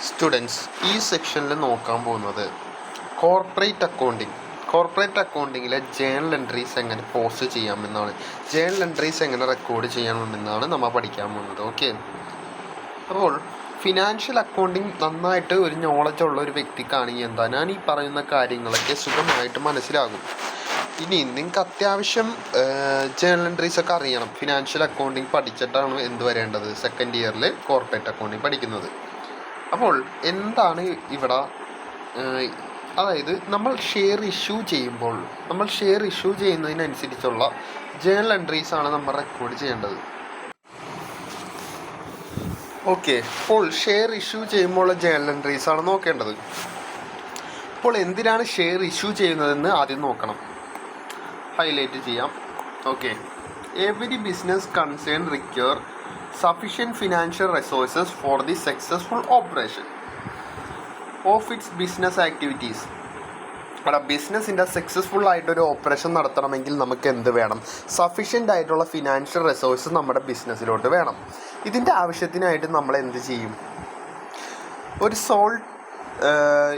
Students ഈ സെക്ഷനിൽ നോക്കാൻ പോകുന്നത് കോർപ്പറേറ്റ് അക്കൗണ്ടിങ്ങിലെ ജേണൽ എൻട്രീസ് എങ്ങനെ പോസ്റ്റ് ചെയ്യാമെന്നാണ്. ജേണൽ എൻട്രീസ് എങ്ങനെ റെക്കോർഡ് ചെയ്യാമെന്നാണ് നമ്മൾ പഠിക്കാൻ പോകുന്നത്. ഓക്കെ, അപ്പോൾ ഫിനാൻഷ്യൽ അക്കൗണ്ടിങ് നന്നായിട്ട് ഒരു നോളജ് ഉള്ള ഒരു വ്യക്തിക്കാണെങ്കിൽ ഞാൻ ഈ പറയുന്ന കാര്യങ്ങളൊക്കെ സുഖമായിട്ട് മനസ്സിലാകും. ഇനി നിങ്ങൾക്ക് അത്യാവശ്യം ജേണൽ എൻട്രീസ് ഒക്കെ അറിയണം. ഫിനാൻഷ്യൽ അക്കൗണ്ടിങ് പഠിച്ചിട്ടാണ് എന്ത് വരേണ്ടത്, സെക്കൻഡ് ഇയറിൽ കോർപ്പറേറ്റ് അക്കൗണ്ടിങ് പഠിക്കുന്നത്. അപ്പോൾ എന്താണ് ഇവിടെ, അതായത് നമ്മൾ ഷെയർ ഇഷ്യൂ ചെയ്യുന്നതിനനുസരിച്ചുള്ള ജേണൽ എൻട്രീസാണ് നമ്മൾ റെക്കോർഡ് ചെയ്യേണ്ടത്. ഓക്കെ, അപ്പോൾ ഷെയർ ഇഷ്യൂ ചെയ്യുമ്പോഴുള്ള ജേണൽ എൻട്രീസാണ് നോക്കേണ്ടത്. അപ്പോൾ എന്തിനാണ് ഷെയർ ഇഷ്യൂ ചെയ്യുന്നതെന്ന് ആദ്യം നോക്കണം. ഹൈലൈറ്റ് ചെയ്യാം. Okay, every business concern require sufficient financial resources for the successful operation of its business activities. അവിടെ ബിസിനസ്സിൻ്റെ സക്സസ്ഫുൾ ആയിട്ടൊരു ഓപ്പറേഷൻ നടത്തണമെങ്കിൽ നമുക്ക് എന്ത് വേണം? സഫിഷ്യൻ്റ് ആയിട്ടുള്ള ഫിനാൻഷ്യൽ റിസോഴ്സ് നമ്മുടെ ബിസിനസ്സിലോട്ട് വേണം. ഇതിൻ്റെ ആവശ്യത്തിനായിട്ട് നമ്മൾ എന്ത് ചെയ്യും?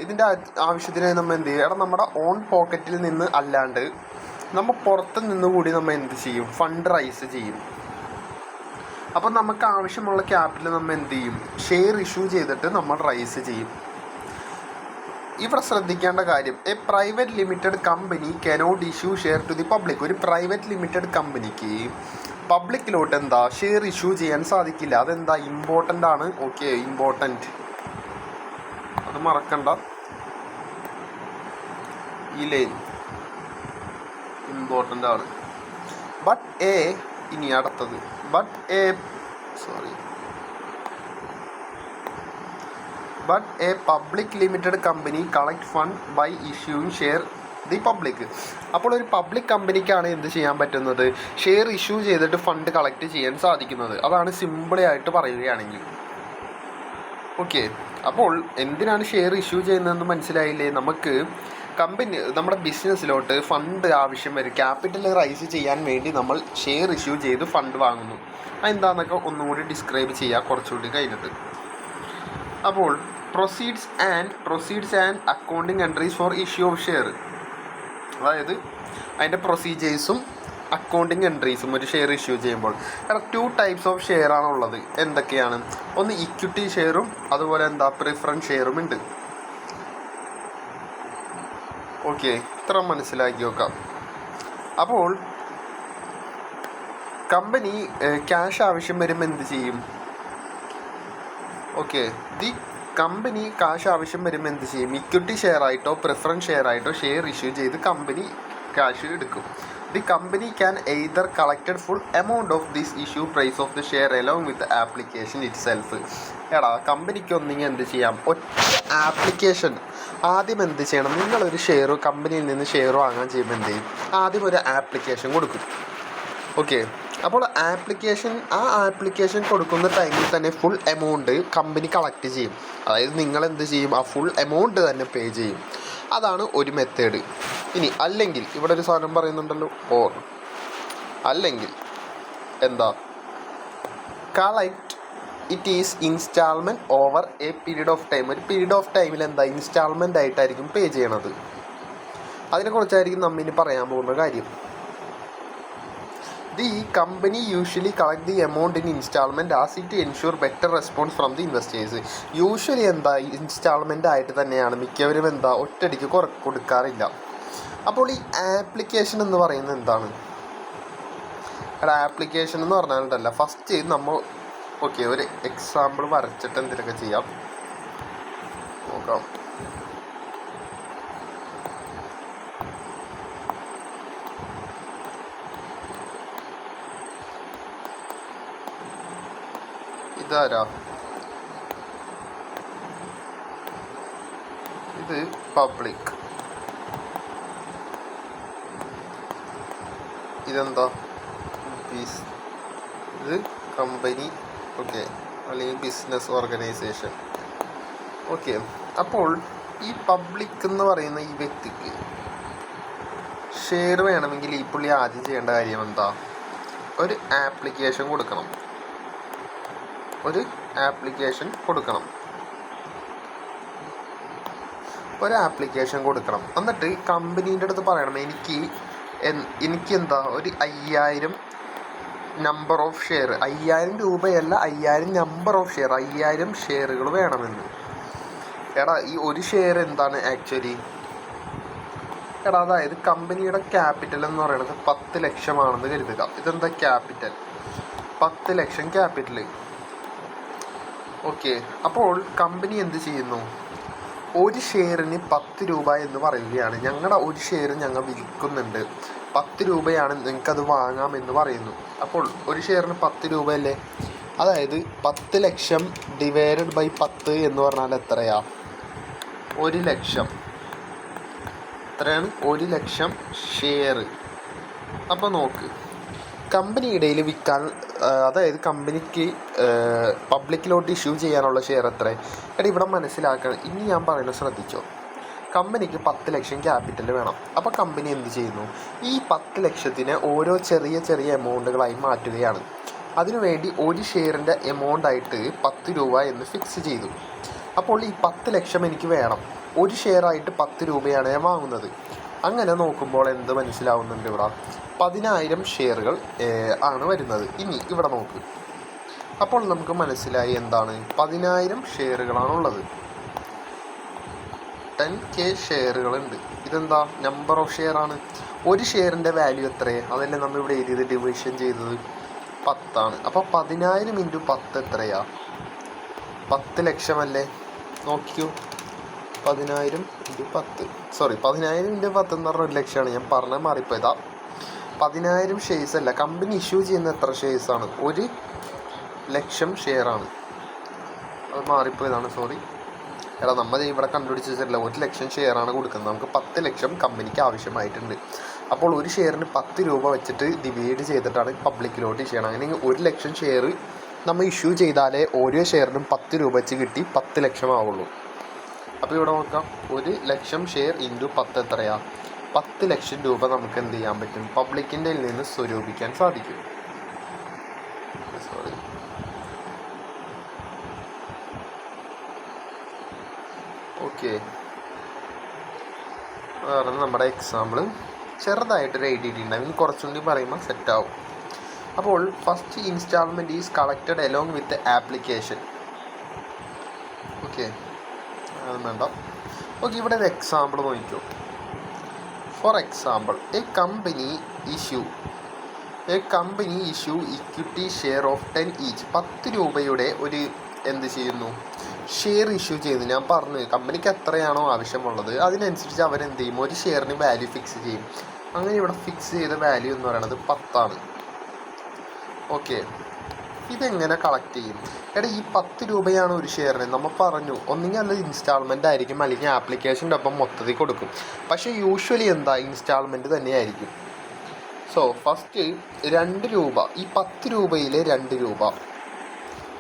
ഇതിൻ്റെ ആവശ്യത്തിനായി നമ്മൾ എന്ത് ചെയ്യും? നമ്മുടെ ഓൺ പോക്കറ്റിൽ നിന്ന് അല്ലാണ്ട് നമ്മൾ പുറത്ത് നിന്നുകൂടി നമ്മൾ എന്ത് ചെയ്യും? ഫണ്ട് റൈസ് ചെയ്യും. അപ്പോൾ നമുക്ക് ആവശ്യമുള്ള ക്യാപിറ്റൽ നമ്മൾ എന്ത് ചെയ്യും? ഷെയർ ഇഷ്യൂ ചെയ്തിട്ട് നമ്മൾ റൈസ് ചെയ്യും. ഇവിടെ ശ്രദ്ധിക്കേണ്ട കാര്യം, a private limited company cannot issue share to the public. ഒരു പ്രൈവറ്റ് ലിമിറ്റഡ് കമ്പനിക്ക് പബ്ലിക്കിലോട്ട് ഷെയർ ഇഷ്യൂ ചെയ്യാൻ സാധിക്കില്ല. അതെന്താ? ഇമ്പോർട്ടൻ്റ് ആണ്. ഓക്കെ, ഇമ്പോർട്ടൻ്റ്, അത് മറക്കണ്ട. ഈ ലൈൻ ഇമ്പോർട്ടൻ്റ് ആണ്. ഇനി അടുത്തത് but a public limited company collect fund by issuing share the public. അപ്പോൾ ഒരു പബ്ലിക് കമ്പനിക്കാണ് എന്ത് ചെയ്യാൻ പറ്റുന്നത്? ഷെയർ ഇഷ്യൂ ചെയ്തിട്ട് ഫണ്ട് കളക്ട് ചെയ്യാൻ സാധിക്കുന്നത്. അതാണ് സിമ്പിളി ആയിട്ട് പറയുകയാണെങ്കിൽ. ഓക്കെ, അപ്പോൾ എന്തിനാണ് ഷെയർ ഇഷ്യൂ ചെയ്യുന്നതെന്ന് മനസ്സിലായില്ലേ? നമുക്ക് നമ്മുടെ ബിസിനസ്സിലോട്ട് ഫണ്ട് ആവശ്യം വരും. ക്യാപിറ്റൽ റൈസ് ചെയ്യാൻ വേണ്ടി നമ്മൾ ഷെയർ ഇഷ്യൂ ചെയ്ത് ഫണ്ട് വാങ്ങുന്നു. അതെന്താണെന്നൊക്കെ ഒന്നുകൂടി ഡിസ്ക്രൈബ് ചെയ്യുക കുറച്ചുകൂടി കഴിഞ്ഞിട്ട്. അപ്പോൾ proceeds and accounting entries four issue of share. അതായത് അതിൻ്റെ പ്രൊസീജിയേഴ്സും അക്കൗണ്ടിങ് എൻട്രീസും ഒരു ഷെയർ ഇഷ്യൂ ചെയ്യുമ്പോൾ. 2 ടൈപ്സ് ഓഫ് ഷെയർ ആണുള്ളത്. എന്തൊക്കെയാണ്? ഒന്ന് ഇക്വിറ്റി ഷെയറും അതുപോലെ പ്രിഫറൻസ് ഷെയറും ഉണ്ട്. ഓക്കെ, ഇത്ര മനസ്സിലാക്കി നോക്കാം. അപ്പോൾ കമ്പനി ക്യാഷ് ആവശ്യം വരുമ്പോൾ എന്ത് ചെയ്യും? ഓക്കെ, കമ്പനി കാശ് ആവശ്യം വരുമ്പോൾ എന്ത് ചെയ്യും? ഇക്വിറ്റി ഷെയർ ആയിട്ടോ പ്രിഫറൻസ് ഷെയർ ആയിട്ടോ ഷെയർ ഇഷ്യൂ ചെയ്ത് കമ്പനി ക്യാഷ് എടുക്കും. The company can either collected full amount of this issue price of the share along with application itself. കമ്പനിക്ക് ഒന്നെങ്കിൽ എന്ത് ചെയ്യാം? ഒറ്റ ആപ്ലിക്കേഷൻ ആദ്യം എന്ത് ചെയ്യണം? നിങ്ങളൊരു ഷെയർ കമ്പനിയിൽ നിന്ന് ഷെയർ വാങ്ങാൻ ചെയ്യുമ്പോൾ എന്ത് ചെയ്യും? ആദ്യം ഒരു ആപ്ലിക്കേഷൻ കൊടുക്കും. ഓക്കെ, അപ്പോൾ ആപ്ലിക്കേഷൻ കൊടുക്കുന്ന ടൈമിൽ തന്നെ ഫുൾ എമൗണ്ട് കമ്പനി കളക്ട് ചെയ്യും. അതായത് നിങ്ങൾ എന്ത് ചെയ്യും? ആ ഫുൾ എമൗണ്ട് തന്നെ പേ ചെയ്യും. അതാണ് ഒരു മെത്തേഡ്. ഇനി അല്ലെങ്കിൽ ഇവിടെ ഒരു സാധനം പറയുന്നുണ്ടല്ലോ, ഓർ അല്ലെങ്കിൽ collect it is instalment over A period of time. ഒരു പീരീഡ് ഓഫ് ടൈമിൽ ഇൻസ്റ്റാൾമെൻ്റ് ആയിട്ടായിരിക്കും പേ ചെയ്യണത്. അതിനെക്കുറിച്ചായിരിക്കും നമ്മൾ ഇനി പറയാൻ പോകുന്ന കാര്യം. The company usually collect the amount in installment as it ensure better response from the investors. Usually instalment ആയിട്ട് തന്നെയാണ് മിക്കവരും ഒറ്റയടിക്ക് കൊടുക്കാറില്ല. അപ്പോൾ ഈ ആപ്ലിക്കേഷൻ എന്ന് പറയുന്നത് എന്താണ്? ആപ്ലിക്കേഷൻ എന്ന് പറഞ്ഞാൽ ഫസ്റ്റ് നമ്മൾ ഒരു എക്സാമ്പിൾ വരച്ചിട്ട് എന്തിനൊക്കെ ചെയ്യാം നോക്കാം. ഇതാരാ? ഇത് പബ്ലിക്. ഇതെന്താ? ഇത് കമ്പനി. ഓക്കെ, അല്ലെങ്കിൽ ബിസിനസ് ഓർഗനൈസേഷൻ. ഓക്കെ, അപ്പോൾ ഈ പബ്ലിക് എന്ന് പറയുന്ന ഈ വ്യക്തിക്ക് ഷെയർ വേണമെങ്കിൽ ഈ പുള്ളി ആദ്യം ചെയ്യേണ്ട കാര്യം ഒരു ആപ്ലിക്കേഷൻ കൊടുക്കണം. ഒരു ആപ്ലിക്കേഷൻ കൊടുക്കണം. എന്നിട്ട് കമ്പനീൻ്റെ അടുത്ത് പറയണം എനിക്ക് എന്താ ഒരു 5000 number of share, 5000 രൂപയല്ല, 5000 number of share, 5000 ഷെയറുകൾ വേണമെന്ന്. എടാ ഈ ഒരു ഷെയർ എന്താണ് ആക്ച്വലി? എടാ അതായത് കമ്പനിയുടെ ക്യാപിറ്റൽ എന്ന് പറയുന്നത് 10 ലക്ഷമാണെന്ന് കരുതുക. ഇതെന്താ ക്യാപിറ്റൽ? 10 ലക്ഷം ക്യാപിറ്റൽ. ഓക്കെ, അപ്പോൾ കമ്പനി എന്ത് ചെയ്യുന്നു? ഒരു ഷെയറിന് 10 രൂപ എന്ന് പറയുകയാണ്. ഞങ്ങളുടെ ഒരു ഷെയർ ഞങ്ങൾ വിൽക്കുന്നുണ്ട്, 10 രൂപയാണ്, നിങ്ങൾക്കത് വാങ്ങാമെന്ന് പറയുന്നു. അപ്പോൾ ഒരു ഷെയറിന് 10 രൂപയല്ലേ? അതായത് 10 ലക്ഷം ഡിവൈഡഡ് ബൈ 10 എന്ന് പറഞ്ഞാൽ എത്രയാ? 1 ലക്ഷം. എത്രയാണ്? 1 ലക്ഷം ഷെയർ. അപ്പോൾ നോക്ക്, കമ്പനി ഇടയിൽ വിൽക്കാൻ, അതായത് കമ്പനിക്ക് പബ്ലിക്കിലോട്ട് ഇഷ്യൂ ചെയ്യാനുള്ള ഷെയർ എത്ര? എടാ ഇവിടെ മനസ്സിലാക്കണം, ഇനി ഞാൻ പറയുന്നത് ശ്രദ്ധിച്ചോ. കമ്പനിക്ക് 10 ലക്ഷം ക്യാപിറ്റൽ വേണം. അപ്പോൾ കമ്പനി എന്ത് ചെയ്യുന്നു? ഈ 10 ലക്ഷത്തിനെ ഓരോ ചെറിയ ചെറിയ എമൗണ്ടുകളായി മാറ്റുകയാണ്. അതിനുവേണ്ടി ഒരു ഷെയറിൻ്റെ എമൗണ്ടായിട്ട് 10 രൂപ എന്ന് ഫിക്സ് ചെയ്തു. അപ്പോൾ ഈ 10 ലക്ഷം എനിക്ക് വേണം, ഒരു ഷെയറായിട്ട് 10 രൂപയാണ് ഞാൻ വാങ്ങുന്നത്. അങ്ങനെ നോക്കുമ്പോൾ എന്ത് മനസ്സിലാവുന്നുണ്ട്? ഇവിടെ 10000 ഷെയറുകൾ ആണ് വരുന്നത്. ഇനി ഇവിടെ നോക്ക്, അപ്പോൾ നമുക്ക് മനസ്സിലായി എന്താണ്? 10000 ഷെയറുകളാണുള്ളത്. 10K ഷെയറുകളുണ്ട്. ഇതെന്താ? നമ്പർ ഓഫ് ഷെയർ ആണ്. ഒരു ഷെയറിൻ്റെ വാല്യൂ എത്രയേ? അതല്ലേ നമ്മൾ ഇവിടെ എഴുതിയത്, ഡിവിഷൻ ചെയ്തത് 10 ആണ്. അപ്പോൾ 10000 × 10 എത്രയാ? 10 ലക്ഷമല്ലേ? നോക്കിയോ, 10000 × 10, സോറി 10000 × 10 എന്ന് പറഞ്ഞ 1 ലക്ഷമാണ്. ഞാൻ പറഞ്ഞാൽ മാറിപ്പോയതാ. 10000 ഷെയർസ് അല്ല, കമ്പനി ഇഷ്യൂ ചെയ്യുന്ന എത്ര ഷെയർസാണ്? 1 ലക്ഷം ഷെയറാണ്. അത് മാറിപ്പോയതാണ്, സോറി. എടാ നമ്മൾ ഇവിടെ കണ്ടുപിടിച്ചിട്ടില്ല, 1 ലക്ഷം ഷെയറാണ് കൊടുക്കുന്നത്. നമുക്ക് 10 ലക്ഷം കമ്പനിക്ക് ആവശ്യമായിട്ടുണ്ട്. അപ്പോൾ ഒരു ഷെയറിന് 10 രൂപ വെച്ചിട്ട് ഡിവൈഡ് ചെയ്തിട്ടാണ് പബ്ലിക്കിലോട്ട് ഇഷ്യൂ ചെയ്യണം. അങ്ങനെ 1 ലക്ഷം ഷെയർ നമ്മൾ ഇഷ്യൂ ചെയ്താലേ ഓരോ ഷെയറിനും 10 രൂപ വെച്ച് കിട്ടി 10 ലക്ഷം ആവുള്ളൂ. അപ്പോൾ ഇവിടെ നോക്കാം, 1 ലക്ഷം ഷെയർ × 10 എത്രയാ? 10 ലക്ഷം രൂപ നമുക്ക് എന്ത് ചെയ്യാൻ പറ്റും? പബ്ലിക്കിൻ്റെ നിന്ന് സ്വരൂപിക്കാൻ സാധിക്കും. Sorry, okay. വേറെ നമ്മുടെ എക്സാമ്പിൾ ചെറുതായിട്ടൊരു എഴുതിയിട്ടുണ്ടാവും, ഇനി കുറച്ചും കൂടി പറയുമ്പോൾ സെറ്റാവും. അപ്പോൾ first instalment is collected along with application. Okay, അത് വേണ്ട. ഓക്കെ, ഇവിടെ ഒരു എക്സാമ്പിൾ നോക്കിക്കോ. For example, A company issue equity share of 10 each. 10 രൂപയുടെ ഒരു എന്ത് ചെയ്യുന്നു? ഷെയർ ഇഷ്യൂ ചെയ്യുന്നു. ഞാൻ പറഞ്ഞു, കമ്പനിക്ക് എത്രയാണോ ആവശ്യമുള്ളത് അതിനനുസരിച്ച് അവരെന്ത് ചെയ്യും? ഒരു ഷെയറിന് വാല്യൂ ഫിക്സ് ചെയ്യും. അങ്ങനെ ഇവിടെ ഫിക്സ് ചെയ്ത വാല്യൂ എന്ന് പറയുന്നത് 10 ആണ്. ഓക്കെ, ഇതെങ്ങനെ കളക്ട് ചെയ്യും? എടാ ഈ 10 രൂപയാണ് ഒരു ഷെയറിന്. നമ്മൾ പറഞ്ഞു ഒന്നുകിൽ അത് ഇൻസ്റ്റാൾമെൻ്റ് ആയിരിക്കും, അല്ലെങ്കിൽ ആപ്ലിക്കേഷൻ്റെ ഒപ്പം മൊത്തത്തിൽ കൊടുക്കും. പക്ഷേ യൂഷ്വലി എന്താ? ഇൻസ്റ്റാൾമെൻറ്റ് തന്നെയായിരിക്കും. സോ ഫസ്റ്റ് 2 രൂപ, ഈ 10 രൂപയിലെ 2 രൂപ.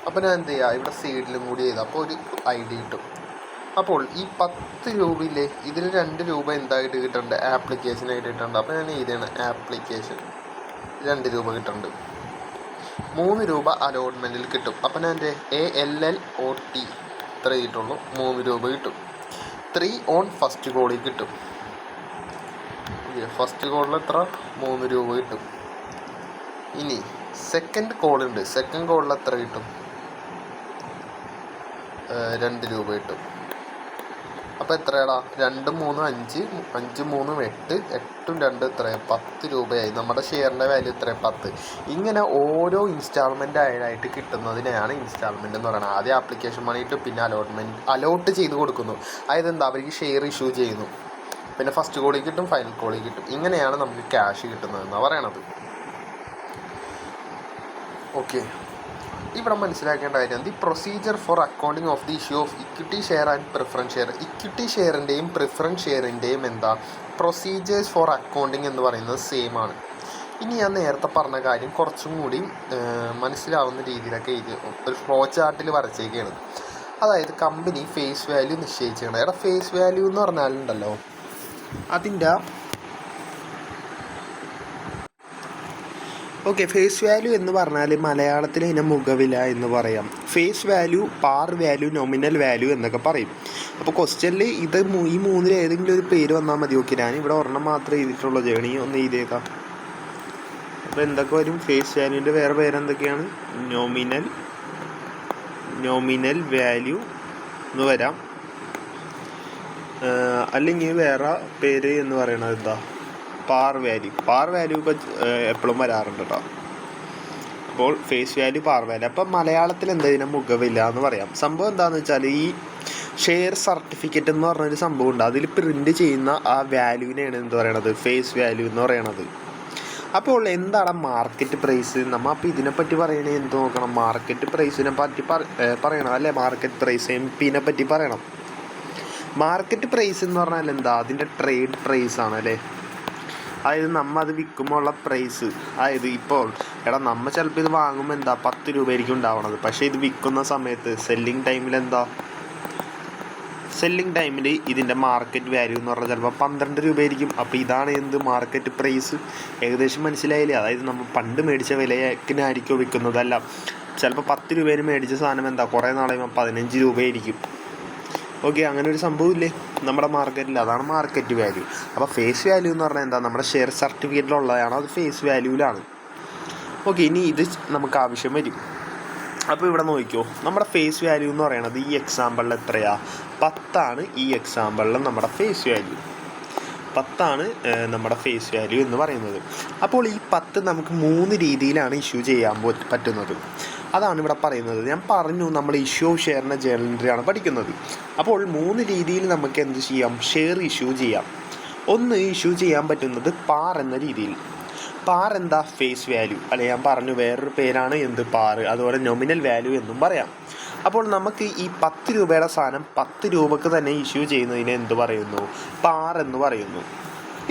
അപ്പോൾ ഞാൻ എന്ത് ചെയ്യുക? ഇവിടെ സൈഡിലും കൂടി ചെയ്താൽ അപ്പോൾ ഒരു ID കിട്ടും. അപ്പോൾ ഈ 10 രൂപയിലെ ഇതിൽ 2 രൂപ എന്തായിട്ട് കിട്ടുന്നുണ്ട്? ആപ്ലിക്കേഷനായിട്ട് കിട്ടുന്നുണ്ട്. അപ്പോൾ ഞാൻ എഴുതിയാണ് ആപ്ലിക്കേഷൻ, 2 രൂപ കിട്ടുന്നുണ്ട്. 3 രൂപ അലോട്ട്മെൻറ്റിൽ കിട്ടും. അപ്പോൾ ഞാൻ എൻ്റെ ALLOT ഇത്ര കിട്ടുള്ളൂ, 3 രൂപ കിട്ടും. 3 ഓൺ ഫസ്റ്റ് കോളിൽ കിട്ടും. ഫസ്റ്റ് കോളിൽ എത്ര? 3 രൂപ കിട്ടും. ഇനി സെക്കൻഡ് കോളുണ്ട്, സെക്കൻഡ് കോളിൽ എത്ര കിട്ടും? 2 രൂപ കിട്ടും. അപ്പോൾ എത്രയാടാ? 2 3 5, 5 3 8, 8 2 എത്രയാണ്? 10 രൂപയായി. നമ്മുടെ ഷെയറിൻ്റെ വാല്യൂ എത്രയാണ്? 10. ഇങ്ങനെ ഓരോ ഇൻസ്റ്റാൾമെൻ്റ് ആയിട്ട് കിട്ടുന്നതിനെയാണ് ഇൻസ്റ്റാൾമെൻറ്റ് എന്ന് പറയുന്നത്. ആദ്യം ആപ്ലിക്കേഷൻ മണി കിട്ടും, പിന്നെ അലോട്ട് ചെയ്ത് കൊടുക്കുന്നു. അതായത് എന്താ? അവർക്ക് ഷെയർ ഇഷ്യൂ ചെയ്യുന്നു, പിന്നെ ഫസ്റ്റ് കോളിൽ കിട്ടും, ഫൈനൽ കോളിൽ കിട്ടും. ഇങ്ങനെയാണ് നമുക്ക് ക്യാഷ് കിട്ടുന്നതെന്നാണ് പറയണത്. ഓക്കെ, ഇവിടെ മനസ്സിലാക്കേണ്ട കാര്യം, the procedure for accounting of the issue of equity share and preference share. Equity ഷെയറിൻ്റെയും പ്രിഫറൻസ് ഷെയറിൻ്റെയും എന്താ പ്രൊസീജിയേഴ്സ് ഫോർ അക്കൗണ്ടിങ് എന്ന് പറയുന്നത് സെയിം ആണ്. ഇനി ഞാൻ നേരത്തെ പറഞ്ഞ കാര്യം കുറച്ചും കൂടി മനസ്സിലാവുന്ന രീതിയിലൊക്കെ ഒരു ഫ്ലോ ചാർട്ടിൽ വരച്ചേക്കാണ്. അതായത് കമ്പനി ഫേസ് വാല്യൂ നിശ്ചയിച്ചേക്കണം. എടാ ഫേസ് വാല്യൂ എന്ന് പറഞ്ഞാലുണ്ടല്ലോ, അതിൻ്റെ ഓക്കെ, ഫേസ് വാല്യൂ എന്ന് പറഞ്ഞാൽ മലയാളത്തിൽ ഇതിനെ മുഖവില എന്ന് പറയാം. Face value, par value, nominal value എന്നൊക്കെ പറയും. അപ്പോൾ ക്വസ്റ്റ്യനിൽ ഈ മൂന്നിൽ ഏതെങ്കിലും ഒരു പേര് വന്നാൽ മതി. ഓക്കെ, ഞാൻ ഇവിടെ ഒരെണ്ണം മാത്രമേ എഴുതിയിട്ടുള്ളൂ. ജേണി ഒന്ന് എഴുതിയേക്കാം. അപ്പോൾ എന്തൊക്കെ വരും? ഫേസ് വാല്യൂവിൻ്റെ വേറെ പേരെന്തൊക്കെയാണ്? നോമിനൽ വാല്യൂ എന്ന് വരാം. അല്ലെങ്കിൽ വേറെ പേര് എന്ന് പറയണത് എന്താ? പാർ വാല്യൂ ഇപ്പോൾ എപ്പോഴും വരാറുണ്ട് കേട്ടോ. അപ്പോൾ ഫേസ് വാല്യൂ, പാർ വാല്യൂ. അപ്പം മലയാളത്തിൽ എന്താ മുഖവില്ല എന്ന് പറയാം. സംഭവം എന്താണെന്ന് വെച്ചാൽ ഈ ഷെയർ സർട്ടിഫിക്കറ്റ് എന്ന് പറഞ്ഞൊരു സംഭവം ഉണ്ട്. അതിൽ പ്രിൻ്റ് ചെയ്യുന്ന ആ വാല്യൂവിനെയാണ് എന്ത് പറയണത്? ഫേസ് വാല്യൂ എന്ന് പറയണത്. അപ്പോൾ എന്താണ് മാർക്കറ്റ് പ്രൈസ്? നമ്മൾ അപ്പോൾ ഇതിനെപ്പറ്റി പറയണേ എന്ത് നോക്കണം? മാർക്കറ്റ് പ്രൈസിനെ പറ്റി പറയണം അല്ലേ? മാർക്കറ്റ് പ്രൈസ് MP പറ്റി പറയണം. മാർക്കറ്റ് പ്രൈസ് എന്ന് പറഞ്ഞാൽ എന്താ? അതിൻ്റെ ട്രേഡ് പ്രൈസ് ആണ് അല്ലേ? അതായത് നമ്മൾ അത് വിൽക്കുമ്പോൾ ഉള്ള പ്രൈസ്. അതായത് ഇപ്പോൾ നമ്മൾ ചിലപ്പോൾ ഇത് വാങ്ങുമ്പോൾ എന്താ 10 രൂപയായിരിക്കും ഉണ്ടാവണത്. പക്ഷേ ഇത് വിൽക്കുന്ന സമയത്ത് സെല്ലിങ് ടൈമിൽ ഇതിൻ്റെ മാർക്കറ്റ് വാല്യൂ എന്ന് പറഞ്ഞാൽ ചിലപ്പോൾ 12 രൂപയായിരിക്കും. അപ്പോൾ ഇതാണ് എന്ത്? Market price. ഏകദേശം മനസ്സിലായില്ലേ? അതായത് നമ്മൾ പണ്ട് മേടിച്ച വിലയ്ക്കിനായിരിക്കും വിൽക്കുന്നത്. അല്ല, ചിലപ്പോൾ 10 രൂപയിൽ മേടിച്ച സാധനം എന്താ കുറേ നാളെ 15 രൂപയായിരിക്കും. ഓക്കെ, അങ്ങനെ ഒരു സംഭവം ഇല്ലേ നമ്മുടെ മാർക്കറ്റിൽ? അതാണ് മാർക്കറ്റ് വാല്യൂ. അപ്പോൾ ഫേസ് വാല്യൂ എന്ന് പറഞ്ഞാൽ എന്താ? നമ്മുടെ ഷെയർ സർട്ടിഫിക്കറ്റിലുള്ളതാണ്, അത് ഫേസ് വാല്യൂവിലാണ്. ഓക്കെ, ഇനി ഇത് നമുക്ക് ആവശ്യം വരും. അപ്പോൾ ഇവിടെ നോക്കിക്കോ, നമ്മുടെ ഫേസ് വാല്യൂ എന്ന് പറയുന്നത് ഈ എക്സാമ്പിളിൽ എത്രയാ? 10 ഈ എക്സാമ്പിളിൽ നമ്മുടെ ഫേസ് വാല്യൂ 10 നമ്മുടെ ഫേസ് വാല്യൂ എന്ന് പറയുന്നത്. അപ്പോൾ ഈ 10 നമുക്ക് 3 രീതിയിലാണ് ഇഷ്യൂ ചെയ്യാൻ പറ്റുന്നത്. അതാണ് ഇവിടെ പറയുന്നത്. ഞാൻ പറഞ്ഞു നമ്മൾ ഇഷ്യൂ ഓഫ് ഷെയറിൻ്റെ ജേർണൽ എൻട്രിയാണ് പഠിക്കുന്നത്. അപ്പോൾ 3 രീതിയിൽ നമുക്ക് എന്ത് ചെയ്യാം? ഷെയർ ഇഷ്യൂ ചെയ്യാം. ഒന്ന് ഇഷ്യൂ ചെയ്യാൻ പറ്റുന്നത് പാർ എന്ന രീതിയിൽ. പാർ എന്താ? ഫേസ് വാല്യൂ അല്ലെ? ഞാൻ പറഞ്ഞു വേറൊരു പേരാണ് എന്ത്? പാർ. അതുപോലെ നോമിനൽ വാല്യൂ എന്നും പറയാം. അപ്പോൾ നമുക്ക് ഈ 10 രൂപയുടെ സാധനം 10 രൂപക്ക് തന്നെ ഇഷ്യൂ ചെയ്യുന്നതിന് എന്ത് പറയുന്നു? പാർ എന്ന് പറയുന്നു.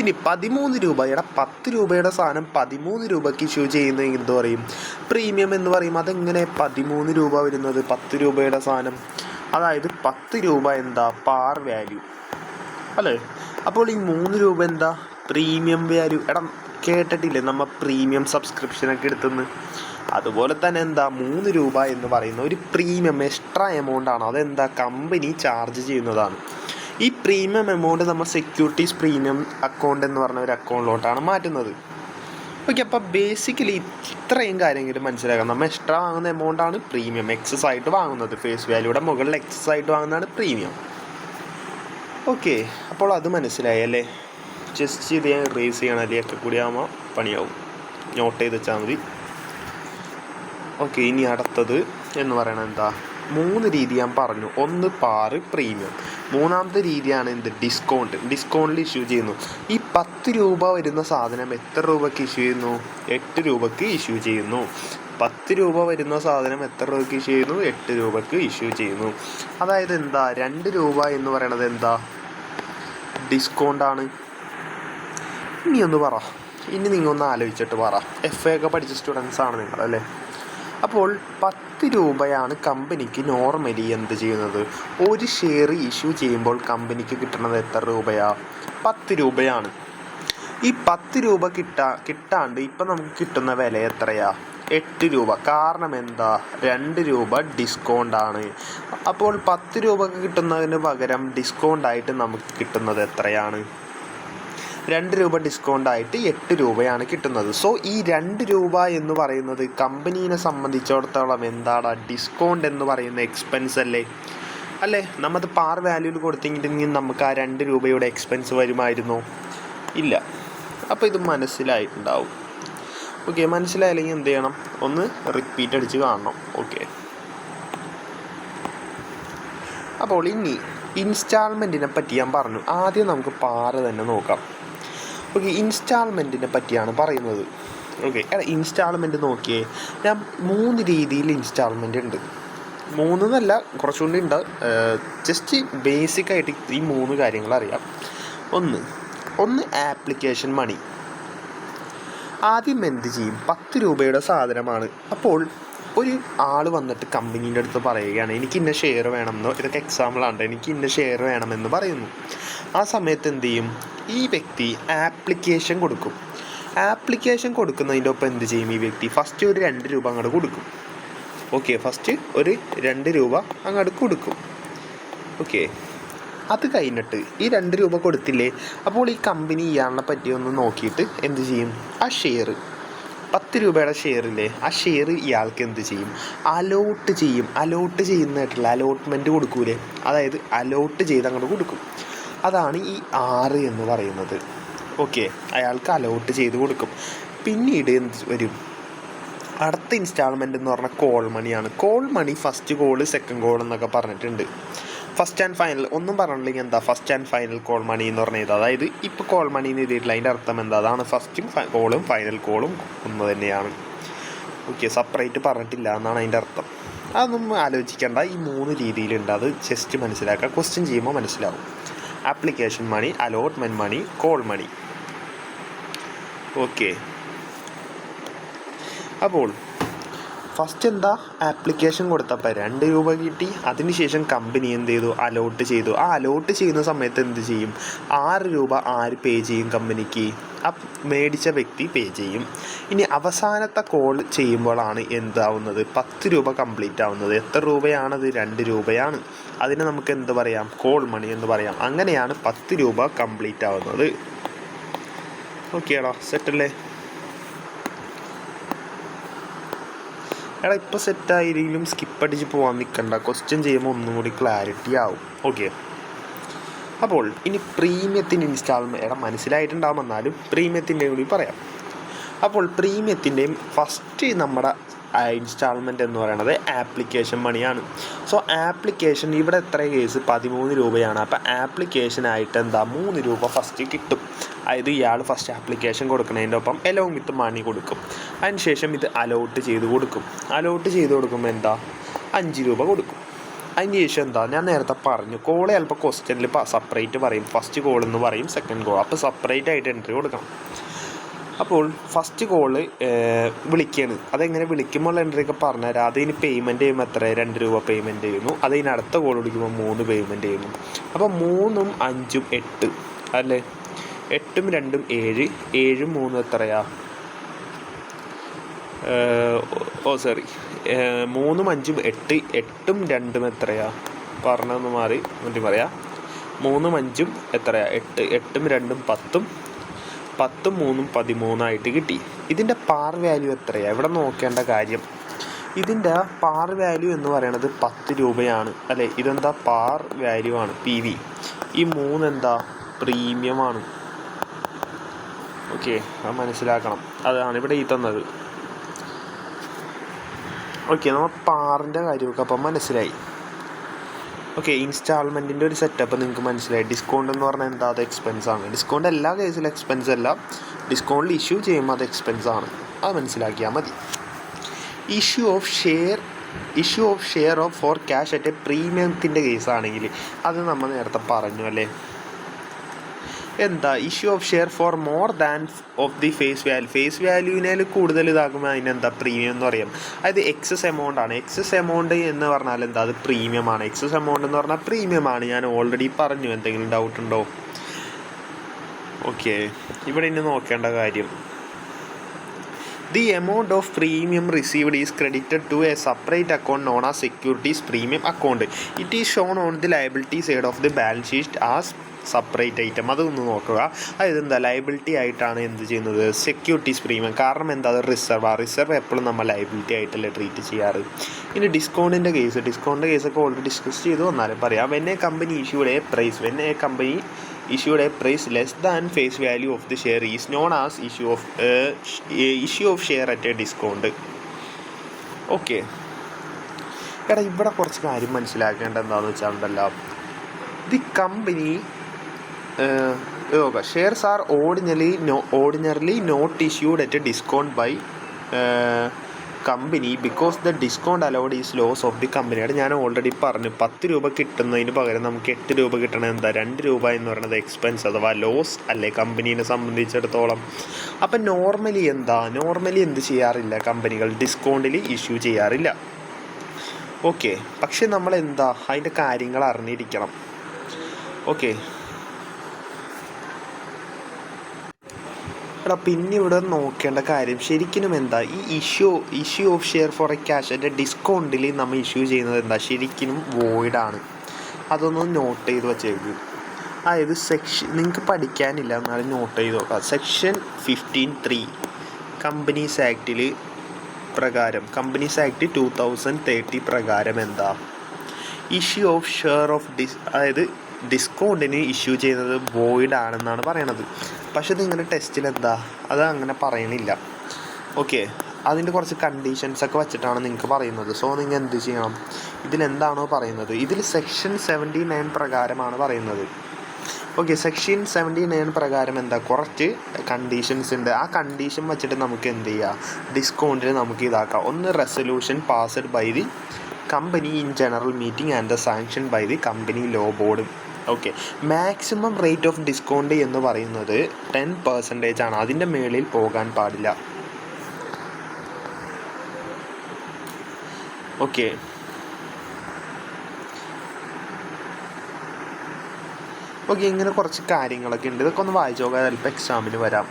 ഇനി 13 രൂപയുടെ 10 രൂപയുടെ സാധനം 13 രൂപയ്ക്ക് ഇഷ്യൂ ചെയ്യുന്നതിന് എന്ത് പറയും? പ്രീമിയം എന്ന് പറയും. അതെങ്ങനെ 13 രൂപ വരുന്നത്? 10 രൂപയുടെ സാധനം, അതായത് 10 രൂപ എന്താ? പാർ വാല്യൂ അല്ലേ? അപ്പോൾ ഈ 3 രൂപ എന്താ? Premium value. കേട്ടിട്ടില്ലേ നമ്മൾ പ്രീമിയം സബ്സ്ക്രിപ്ഷനൊക്കെ എടുത്തെന്ന്? അതുപോലെ തന്നെ എന്താ 3 രൂപ എന്ന് പറയുന്ന ഒരു പ്രീമിയം എക്സ്ട്രാ എമൗണ്ട് ആണ്. അതെന്താ? കമ്പനി ചാർജ് ചെയ്യുന്നതാണ്. ഈ പ്രീമിയം എമൗണ്ട് നമ്മൾ സെക്യൂരിറ്റീസ് പ്രീമിയം അക്കൗണ്ട് എന്ന് പറഞ്ഞ ഒരു അക്കൗണ്ടിലോട്ടാണ് മാറ്റുന്നത്. ഓക്കെ, അപ്പോൾ ബേസിക്കലി ഇത്രയും കാര്യങ്ങൾ മനസ്സിലാക്കാം. നമ്മൾ എക്സ്ട്രാ വാങ്ങുന്ന എമൗണ്ടാണ് പ്രീമിയം, എക്സസ് ആയിട്ട് വാങ്ങുന്നത്. ഫേസ് വാല്യൂയുടെ മുകളിൽ എക്സസ് ആയിട്ട് വാങ്ങുന്നതാണ് പ്രീമിയം. ഓക്കെ, അപ്പോൾ അത് മനസ്സിലായി അല്ലേ? ജസ്റ്റ് ഇത് ഞാൻ റേസ് ചെയ്യണം, അല്ലെങ്കിൽ കൂടി ആകുമ്പോൾ പണിയാവും. നോട്ട് ചെയ്ത് വെച്ചാൽ മതി. ഓക്കെ, ഇനി അടുത്തത് എന്ന് പറയണത് എന്താ? 3 രീതി ഞാൻ പറഞ്ഞു. ഒന്ന് പാറ്, പ്രീമിയം. മൂന്നാമത്തെ രീതിയാണ് എന്ത്? ഡിസ്കൗണ്ടിൽ ഇഷ്യൂ ചെയ്യുന്നു. ഈ 10 രൂപ വരുന്ന സാധനം എത്ര രൂപയ്ക്ക് ഇഷ്യൂ ചെയ്യുന്നു? 8 രൂപയ്ക്ക് ഇഷ്യൂ ചെയ്യുന്നു. 10 രൂപ വരുന്ന സാധനം എത്ര രൂപയ്ക്ക് ഇഷ്യൂ ചെയ്യുന്നു? 8 രൂപയ്ക്ക് ഇഷ്യൂ ചെയ്യുന്നു. അതായത് എന്താ? 2 രൂപ എന്ന് പറയണത് എന്താ? ഡിസ്കൗണ്ടാണ്. ഇനി ഒന്ന് പറ, ഇനി നിങ്ങൾ ഒന്ന് ആലോചിച്ചിട്ട് പറ. FA ഒക്കെ പഠിച്ച സ്റ്റുഡൻസ് ആണ് നിങ്ങൾ അല്ലേ? അപ്പോൾ 10 രൂപയാണ് കമ്പനിക്ക് നോർമലി എന്ത് ചെയ്യുന്നത്? ഒരു ഷെയർ ഇഷ്യൂ ചെയ്യുമ്പോൾ കമ്പനിക്ക് കിട്ടുന്നത് എത്ര രൂപയാ? 10 രൂപയാണ്. ഈ 10 രൂപ കിട്ടാണ്ട് ഇപ്പം നമുക്ക് കിട്ടുന്ന വില എത്രയാ? 8 രൂപ. കാരണം എന്താ? 2 രൂപ ഡിസ്കൗണ്ടാണ്. അപ്പോൾ 10 രൂപക്ക് കിട്ടുന്നതിന് പകരം ഡിസ്കൗണ്ടായിട്ട് നമുക്ക് കിട്ടുന്നത് എത്രയാണ്? 2 രൂപ ഡിസ്കൗണ്ടായിട്ട് 8 രൂപയാണ് കിട്ടുന്നത്. സോ ഈ 2 രൂപ എന്ന് പറയുന്നത് കമ്പനീനെ സംബന്ധിച്ചിടത്തോളം എന്താണ്? ഡിസ്കൗണ്ട് എന്ന് പറയുന്ന എക്സ്പെൻസ് അല്ലേ? നമ്മത് പാർ വാല്യൂവിൽ കൊടുത്തെങ്കിൽ നമുക്ക് ആ 2 രൂപയുടെ എക്സ്പെൻസ് വരുമായിരുന്നോ? ഇല്ല. അപ്പോൾ ഇത് മനസ്സിലായിട്ടുണ്ടാവും. ഓക്കെ, മനസ്സിലായില്ലെങ്കിൽ എന്ത് ചെയ്യണം? ഒന്ന് റിപ്പീറ്റ് അടിച്ച് കാണണം. ഓക്കെ, അപ്പോൾ ഇനി ഇൻസ്റ്റാൾമെൻറ്റിനെ പറ്റി ഞാൻ പറഞ്ഞു. ആദ്യം നമുക്ക് പാർ തന്നെ നോക്കാം. ഓക്കെ, ഇൻസ്റ്റാൾമെൻറ്റിനെ പറ്റിയാണ് പറയുന്നത്. ഓക്കെ, ഇൻസ്റ്റാൾമെൻറ്റ് നോക്കിയേ. ഞാൻ 3 രീതിയിൽ ഇൻസ്റ്റാൾമെൻറ്റ് ഉണ്ട്. 3 എന്നല്ല, കുറച്ചുകൂടി ഉണ്ട്. ജസ്റ്റ് ബേസിക്കായിട്ട് ഈ 3 കാര്യങ്ങൾ അറിയാം. ഒന്ന് ആപ്ലിക്കേഷൻ മണി. ആദ്യം എന്ത് ചെയ്യും? 10 രൂപയുടെ സാധനമാണ്. അപ്പോൾ ഒരു ആൾ വന്നിട്ട് കമ്പനീൻ്റെ അടുത്ത് പറയുകയാണ്, എനിക്ക് ഇന്ന ഷെയർ വേണമെന്നോ, ഇതൊക്കെ എക്സാമ്പിളാണ്, എനിക്ക് ഇന്ന ഷെയർ വേണമെന്ന് പറയുന്നു. ആ സമയത്ത് എന്ത് ചെയ്യും? ഈ വ്യക്തി ആപ്ലിക്കേഷൻ കൊടുക്കും. ആപ്ലിക്കേഷൻ കൊടുക്കുന്നതിൻ്റെ ഒപ്പം എന്ത് ചെയ്യും? ഈ വ്യക്തി ഫസ്റ്റ് ഒരു 2 രൂപ അങ്ങോട്ട് കൊടുക്കും. ഓക്കെ, ഫസ്റ്റ് ഒരു 2 രൂപ അങ്ങോട്ട് കൊടുക്കും. ഓക്കെ, അത് കഴിഞ്ഞിട്ട് ഈ 2 രൂപ കൊടുത്തില്ലേ, അപ്പോൾ ഈ കമ്പനി ഇയാളെ പറ്റിയൊന്ന് നോക്കിയിട്ട് എന്ത് ചെയ്യും, ആ ഷെയർ 10 രൂപയുടെ ഷെയറില്ലേ, ആ ഷെയർ ഇയാൾക്ക് എന്ത് ചെയ്യും, അലോട്ട് ചെയ്യും. അലോട്ട് ചെയ്യുന്നതായിട്ടുള്ള അലോട്ട്മെൻറ്റ് കൊടുക്കൂലേ, അതായത് അലോട്ട് ചെയ്ത് അങ്ങോട്ട് കൊടുക്കും. അതാണ് ഈ 6 എന്ന് പറയുന്നത്. ഓക്കെ, അയാൾക്ക് അലോട്ട് ചെയ്ത് കൊടുക്കും. പിന്നീട് എന്ത് വരും, അടുത്ത ഇൻസ്റ്റാൾമെൻറ്റ് എന്ന് പറഞ്ഞാൽ കോൾ മണിയാണ്. Call money first call second call എന്നൊക്കെ പറഞ്ഞിട്ടുണ്ട്. ഫസ്റ്റ് ആൻഡ് ഫൈനൽ ഒന്നും പറഞ്ഞില്ലെങ്കിൽ എന്താ, first and final call money എന്ന് പറഞ്ഞത്, അതായത് ഇപ്പോൾ കോൾ മണി എന്ന് എഴുതിയിട്ടില്ല, അതിൻ്റെ അർത്ഥം എന്താ, അതാണ് ഫസ്റ്റും കോളും ഫൈനൽ കോളും ഒന്ന് തന്നെയാണ്. ഓക്കെ, സെപ്പറേറ്റ് പറഞ്ഞിട്ടില്ല എന്നാണ് അതിൻ്റെ അർത്ഥം. അതൊന്നും ആലോചിക്കേണ്ട, ഈ 3 രീതിയിലുണ്ട്, അത് ജസ്റ്റ് മനസ്സിലാക്കുക. ക്വസ്റ്റ്യൻ ചെയ്യുമ്പോൾ മനസ്സിലാവും. Application money, allotment money, call money. Okay, അപ്പോൾ ഫസ്റ്റ് എന്താ, ആപ്ലിക്കേഷൻ കൊടുത്തപ്പോൾ 2 രൂപ കിട്ടി. അതിനുശേഷം കമ്പനി എന്ത് ചെയ്തു, അലോട്ട് ചെയ്തു. ആ അലോട്ട് ചെയ്യുന്ന സമയത്ത് എന്ത് ചെയ്യും, 6 രൂപ ആര് പേ ചെയ്യും കമ്പനിക്ക്, ആ മേടിച്ച വ്യക്തി പേ ചെയ്യും. ഇനി അവസാനത്തെ കോൾ ചെയ്യുമ്പോഴാണ് എന്താവുന്നത്, 10 രൂപ കംപ്ലീറ്റ് ആവുന്നത്. എത്ര രൂപയാണത്, 2 രൂപയാണ്. അതിന് നമുക്ക് എന്ത് പറയാം, കോൾ മണി എന്ന് പറയാം. അങ്ങനെയാണ് 10 രൂപ കംപ്ലീറ്റ് ആവുന്നത്. ഓക്കെയാണോ, സെറ്റല്ലേ? എടാ ഇപ്പോൾ സെറ്റായിരിക്കും, സ്കിപ്പ് അടിച്ച് പോകാൻ നിൽക്കണ്ട. ക്വസ്റ്റ്യൻ ചെയ്യുമ്പോൾ ഒന്നും കൂടി ക്ലാരിറ്റി ആവും. ഓക്കെ, അപ്പോൾ ഇനി പ്രീമിയത്തിൻ്റെ ഇൻസ്റ്റാൾമെൻറ്റ്, എടാ മനസ്സിലായിട്ടുണ്ടാവും, എന്നാലും പ്രീമിയത്തിൻ്റെ കൂടി പറയാം. അപ്പോൾ പ്രീമിയത്തിൻ്റെയും ഫസ്റ്റ് നമ്മുടെ ഇൻസ്റ്റാൾമെൻറ്റ് എന്ന് പറയുന്നത് ആപ്ലിക്കേഷൻ മണിയാണ്. സോ ആപ്ലിക്കേഷൻ ഇവിടെ എത്ര കേസ്, 13 രൂപയാണ്. അപ്പോൾ ആപ്ലിക്കേഷനായിട്ട് എന്താ, 3 രൂപ ഫസ്റ്റ് കിട്ടും. അതായത് ഇയാൾ ഫസ്റ്റ് ആപ്ലിക്കേഷൻ കൊടുക്കുന്നതിൻ്റെ ഒപ്പം എലോങ് വിത്ത് മണി കൊടുക്കും. അതിനുശേഷം ഇത് അലോട്ട് ചെയ്ത് കൊടുക്കും. അലോട്ട് ചെയ്ത് കൊടുക്കുമ്പോൾ എന്താ, 5 രൂപ കൊടുക്കും. അതിന് ശേഷം എന്താ, ഞാൻ നേരത്തെ പറഞ്ഞു, കോള് ചിലപ്പോൾ ക്വസ്റ്റ്യനിൽ സെപ്പറേറ്റ് പറയും, ഫസ്റ്റ് കോൾ എന്ന് പറയും, സെക്കൻഡ് കോൾ, അപ്പോൾ സെപ്പറേറ്റ് ആയിട്ട് എൻട്രി കൊടുക്കണം. അപ്പോൾ ഫസ്റ്റ് കോള് വിളിക്കുകയാണ്. അതെങ്ങനെ വിളിക്കുമ്പോൾ എൻട്രിയൊക്കെ പറഞ്ഞുതരാം. അതിന് പേയ്മെൻറ്റ് ചെയ്യുമ്പോൾ എത്ര, 2 രൂപ പേയ്മെൻറ്റ് ചെയ്യുന്നു. അതിന് അടുത്ത കോൾ വിളിക്കുമ്പോൾ 3 പേയ്മെൻറ്റ് ചെയ്യുന്നു. അപ്പോൾ 3ഉം 5ഉം 8 അല്ലേ, 8ഉം 2ഉം 7, 7ഉം 3ഉം എത്രയാ, 3ഉം 5ഉം 8, 8ഉം 2ഉം എത്രയാ, പറഞ്ഞൊന്ന് മാറി വേണ്ടി പറയാം. 3ഉം 5ഉം എത്രയാ, 8, 8ഉം 2ഉം 10ഉം 10ഉം 3ഉം 13 കിട്ടി. ഇതിൻ്റെ പാർ വാല്യൂ എത്രയാണ്, ഇവിടെ നോക്കേണ്ട കാര്യം, ഇതിൻ്റെ പാർ വാല്യൂ എന്ന് പറയുന്നത് 10 രൂപയാണ് അല്ലേ. ഇതെന്താ, പാർ വാല്യൂ ആണ്, PV. ഈ 3 എന്താ, പ്രീമിയമാണ്. ഓക്കെ, അത് മനസ്സിലാക്കണം. അതാണ് ഇവിടെ ഈ തന്നത്. ഓക്കെ, നമ്മൾ പാറിൻ്റെ കാര്യമൊക്കെ അപ്പം മനസ്സിലായി. ഓക്കെ, ഇൻസ്റ്റാൾമെൻറ്റിൻ്റെ ഒരു സെറ്റപ്പ് നിങ്ങൾക്ക് മനസ്സിലായി. ഡിസ്കൗണ്ട് എന്ന് പറഞ്ഞാൽ എന്താ, അത് എക്സ്പെൻസ് ആണ്. ഡിസ്കൗണ്ട് എല്ലാ കേസിലും എക്സ്പെൻസ് അല്ല, ഡിസ്കൗണ്ടിൽ ഇഷ്യൂ ചെയ്യുമ്പോൾ അത് എക്സ്പെൻസ് ആണ്. അത് മനസ്സിലാക്കിയാൽ മതി. Issue of share of for cash at a പ്രീമിയത്തിൻ്റെ കേസാണെങ്കിൽ അത് നമ്മൾ നേരത്തെ പറഞ്ഞു അല്ലേ. എന്താ, issue of share for more than of the face വാല്യൂവിനേൽ കൂടുതൽ ഇതാക്കുമ്പോൾ അതിനെന്താ, പ്രീമിയം എന്ന് പറയും. അതായത് എക്സസ് എമൗണ്ട് ആണ്. എക്സസ് എമൗണ്ട് എന്ന് പറഞ്ഞാൽ എന്താ, അത് പ്രീമിയമാണ്. എക്സസ് എമൗണ്ട് എന്ന് പറഞ്ഞാൽ പ്രീമിയമാണ്. ഞാൻ ഓൾറെഡി പറഞ്ഞു. എന്തെങ്കിലും ഡൗട്ട് ഉണ്ടോ? ഓക്കെ, ഇവിടെ ഇനി നോക്കേണ്ട കാര്യം, the amount of premium received is credited to a separate account known as securities premium account. It is shown on the liability side of the balance sheet as separate item. അതൊന്ന് നോക്കുക. അതായത് എന്താ, liability ആയിട്ടാണ് എന്ത് ചെയ്യുന്നത്, securities premium. കാരണം എന്താ, അത് റിസർവ് എപ്പോഴും നമ്മൾ ലയബിലിറ്റി ആയിട്ടല്ലേ ട്രീറ്റ് ചെയ്യാറ്. ഇനി ഡിസ്കൗണ്ടിൻ്റെ കേസൊക്കെ ഓൾറെഡി ഡിസ്കസ് ചെയ്തു വന്നാലും പറയാം. when a company issued a price less than face value of the share is known as issue of share at a discount. Okay, എടാ ഇവിടെ കുറച്ച് കാര്യം മനസ്സിലാക്കേണ്ടത് എന്താണെന്ന് വെച്ചാൽ, the company shares are ordinarily not issued at a discount by company because the discount allowed is loss of the company. അത് ഞാൻ already പറഞ്ഞു. 10 രൂപ കിട്ടുന്നതിന് പകരം നമുക്ക് 8 രൂപ കിട്ടണം. എന്താ, 2 രൂപ എന്ന് പറയുന്നത് എക്സ്പെൻസ് അഥവാ ലോസ് അല്ലേ കമ്പനീനെ സംബന്ധിച്ചിടത്തോളം. അപ്പം നോർമലി എന്ത് ചെയ്യാറില്ല, കമ്പനികൾ ഡിസ്കൗണ്ടിൽ ഇഷ്യൂ ചെയ്യാറില്ല. ഓക്കെ, പക്ഷെ നമ്മൾ എന്താ, അതിൻ്റെ കാര്യങ്ങൾ അറിഞ്ഞിരിക്കണം. ഓക്കെ, എടാ പിന്നെ ഇവിടെ നോക്കേണ്ട കാര്യം ശരിക്കും എന്താ, ഈ issue of share for a cash at ഡിസ്കൗണ്ടിൽ നമ്മൾ ഇഷ്യൂ ചെയ്യുന്നത് എന്താ, ശരിക്കും വോയിഡാണ്. അതൊന്ന് നോട്ട് ചെയ്ത് വച്ചേക്ക്. അതായത് നിങ്ങൾക്ക് പഠിക്കാനില്ല എന്നാലും നോട്ട് ചെയ്ത് നോക്കാം. സെക്ഷൻ 15(3) കമ്പനീസ് ആക്ടിൽ പ്രകാരം, കമ്പനീസ് ആക്ട് 2030 പ്രകാരം എന്താ, ഇഷ്യൂ ഓഫ് ഷെയർ ഓഫ് അതായത് ഡിസ്കൗണ്ടിന് ഇഷ്യൂ ചെയ്യുന്നത് വോയിഡ് ആണെന്നാണ് പറയണത്. പക്ഷെ നിങ്ങളുടെ ടെസ്റ്റിൽ എന്താ അത് അങ്ങനെ പറയണില്ല. ഓക്കെ, അതിൻ്റെ കുറച്ച് കണ്ടീഷൻസൊക്കെ വെച്ചിട്ടാണ് നിങ്ങൾക്ക് പറയുന്നത്. സോ നിങ്ങൾ എന്ത് ചെയ്യണം, ഇതിലെന്താണോ പറയുന്നത്, ഇതിൽ സെക്ഷൻ 79 പ്രകാരമാണ് പറയുന്നത്. ഓക്കെ, സെക്ഷൻ 79 പ്രകാരം എന്താ, കുറച്ച് കണ്ടീഷൻസ് ഉണ്ട്. ആ കണ്ടീഷൻ വെച്ചിട്ട് നമുക്ക് എന്ത് ചെയ്യാം, ഡിസ്കൗണ്ടിന് നമുക്ക് ഇതാക്കാം. ഒന്ന്, resolution passed by the company in general meeting and the sanction by the company law board. Okay, maximum rate of discount എന്ന് പറയുന്നത് 10% ആണ്. അതിൻ്റെ മേളിൽ പോകാൻ പാടില്ല. ഓക്കെ, ഇങ്ങനെ കുറച്ച് കാര്യങ്ങളൊക്കെ ഉണ്ട്. ഇതൊക്കെ ഒന്ന് വായിച്ചു നോക്കാൻ ചിലപ്പോൾ എക്സാമിന് വരാം.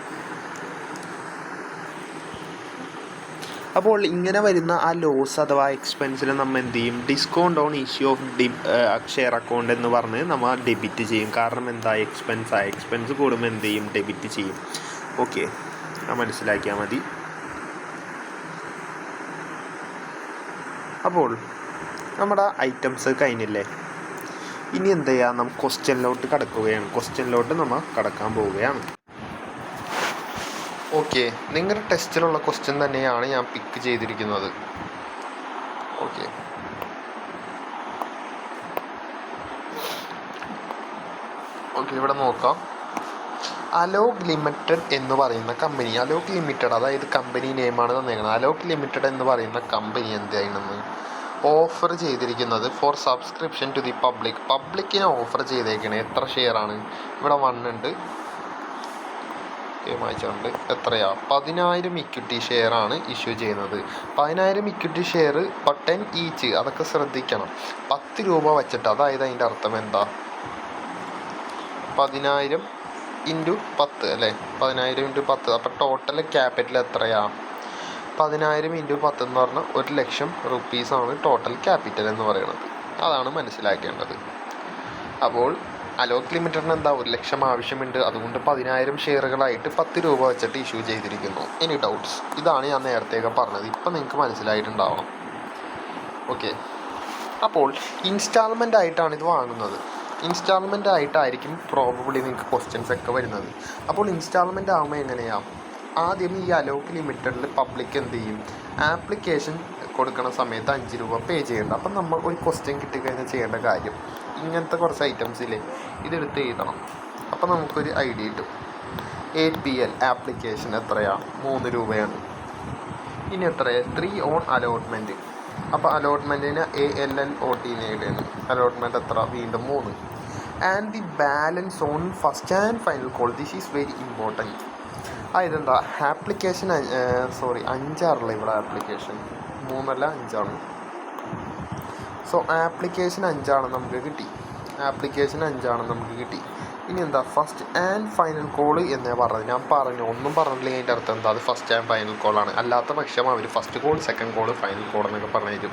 അപ്പോൾ ഇങ്ങനെ വരുന്ന ആ ലോസ് അഥവാ എക്സ്പെൻസിൽ നമ്മൾ എന്ത് ചെയ്യും, discount on issue of share account എന്ന് പറഞ്ഞ് നമ്മൾ ഡെബിറ്റ് ചെയ്യും. കാരണം എന്താ, എക്സ്പെൻസ് കൂടുമ്പോൾ എന്ത് ചെയ്യും, ഡെബിറ്റ് ചെയ്യും. ഓക്കെ, മനസ്സിലാക്കിയാൽ മതി. അപ്പോൾ നമ്മുടെ ഐറ്റംസ് കഴിഞ്ഞില്ലേ, ഇനി എന്ത് ചെയ്യുക, നമുക്ക് ക്വസ്റ്റ്യനിലോട്ട് നമ്മൾ കടക്കാൻ പോവുകയാണ്. ഓക്കെ, നിങ്ങളുടെ ടെസ്റ്റിലുള്ള ക്വസ്റ്റ്യൻ തന്നെയാണ് ഞാൻ പിക്ക് ചെയ്തിരിക്കുന്നത്. ഓക്കെ, ഇവിടെ നോക്കാം. അലോക് ലിമിറ്റഡ് എന്ന് പറയുന്ന കമ്പനി, അലോക് ലിമിറ്റഡ് അതായത് കമ്പനി നെയിമാണ് തന്നേക്കുന്നത്. അലോക് ലിമിറ്റഡ് എന്ന് പറയുന്ന കമ്പനി എന്ത് ചെയ്യണമെന്ന് ഓഫർ ചെയ്തിരിക്കുന്നത് ഫോർ സബ്സ്ക്രിപ്ഷൻ ടു ദി പബ്ലിക്കിനെ ഓഫർ ചെയ്തേക്കണേ. എത്ര ഷെയറാണ്, ഇവിടെ 1 ഉണ്ട്, വായിച്ചുണ്ട്, എത്രയാ, 10,000 ഇക്വിറ്റി ഷെയറാണ് ഇഷ്യൂ ചെയ്യുന്നത്. 10,000 ഇക്വിറ്റി ഷെയർ 10 ഈച്ച്, അതൊക്കെ ശ്രദ്ധിക്കണം. 10 രൂപ വെച്ചിട്ട്, അതായത് അതിൻ്റെ അർത്ഥം എന്താ, 10,000 × 10 അല്ലേ, 10,000 × 10. അപ്പോൾ ടോട്ടൽ ക്യാപിറ്റൽ എത്രയാ, 10,000 × 10 എന്ന് പറഞ്ഞാൽ 1,00,000 റുപ്പീസാണ് ടോട്ടൽ ക്യാപിറ്റൽ എന്ന് പറയുന്നത്. അതാണ് മനസ്സിലാക്കേണ്ടത്. അപ്പോൾ അലോക് ലിമിറ്റഡിന് എന്താ, 1,00,000 ആവശ്യമുണ്ട്. അതുകൊണ്ട് 10,000 ഷെയറുകളായിട്ട് 10 രൂപ വെച്ചിട്ട് ഇഷ്യൂ ചെയ്തിരിക്കുന്നു. Any doubts? ഇതാണ് ഞാൻ നേരത്തെയൊക്കെ പറഞ്ഞത്. ഇപ്പം നിങ്ങൾക്ക് മനസ്സിലായിട്ടുണ്ടാവണം. ഓക്കെ, അപ്പോൾ ഇൻസ്റ്റാൾമെൻ്റ് ആയിട്ടാണ് ഇത് വാങ്ങുന്നത്. ഇൻസ്റ്റാൾമെൻ്റ് ആയിട്ടായിരിക്കും പ്രോബബ്ലി നിങ്ങൾക്ക് ക്വസ്റ്റ്യൻസ് ഒക്കെ വരുന്നത്. അപ്പോൾ ഇൻസ്റ്റാൾമെൻ്റ് ആകുമ്പോൾ എങ്ങനെയാണ്, ആദ്യം ഈ അലോക് ലിമിറ്റഡിൽ പബ്ലിക് എന്ത് ചെയ്യും, ആപ്ലിക്കേഷൻ കൊടുക്കുന്ന സമയത്ത് 5 രൂപ പേ ചെയ്യേണ്ട. അപ്പം നമ്മൾ ഒരു ക്വസ്റ്റ്യൻ കിട്ടിക്കഴിഞ്ഞാൽ ചെയ്യേണ്ട കാര്യം, ഇങ്ങനത്തെ കുറച്ച് ഐറ്റംസില്ലേ ഇതെടുത്ത് എഴുതണം. അപ്പം നമുക്കൊരു ഐഡിയ കിട്ടും. APL ആപ്ലിക്കേഷൻ എത്രയാണ്, 3 രൂപയാണ്. ഇനി എത്രയാണ്, 3 ഓൺ അലോട്ട്മെൻറ്റ്. അപ്പോൾ അലോട്ട്മെൻറ്റിന് ALLOT നേടുകയാണ്. അലോട്ട്മെൻറ്റ് എത്ര, വീണ്ടും 3. And the balance on first and final call. This is very important. ഇതെന്താ, ആപ്ലിക്കേഷൻ 5 ഇവിടെ ആപ്ലിക്കേഷൻ 3 അല്ല 5. സോ ആപ്ലിക്കേഷൻ 5 നമുക്ക് കിട്ടി. ഇനി എന്താ, ഫസ്റ്റ് ആൻഡ് ഫൈനൽ കോൾ എന്നേ പറഞ്ഞത്. ഞാൻ ഒന്നും പറഞ്ഞില്ലെങ്കിൽ അതിൻ്റെ അർത്ഥം എന്താ, അത് ഫസ്റ്റ് ആൻഡ് ഫൈനൽ കോളാണ്. അല്ലാത്ത പക്ഷം അവർ first call, second call, final call എന്നൊക്കെ പറഞ്ഞു തരും.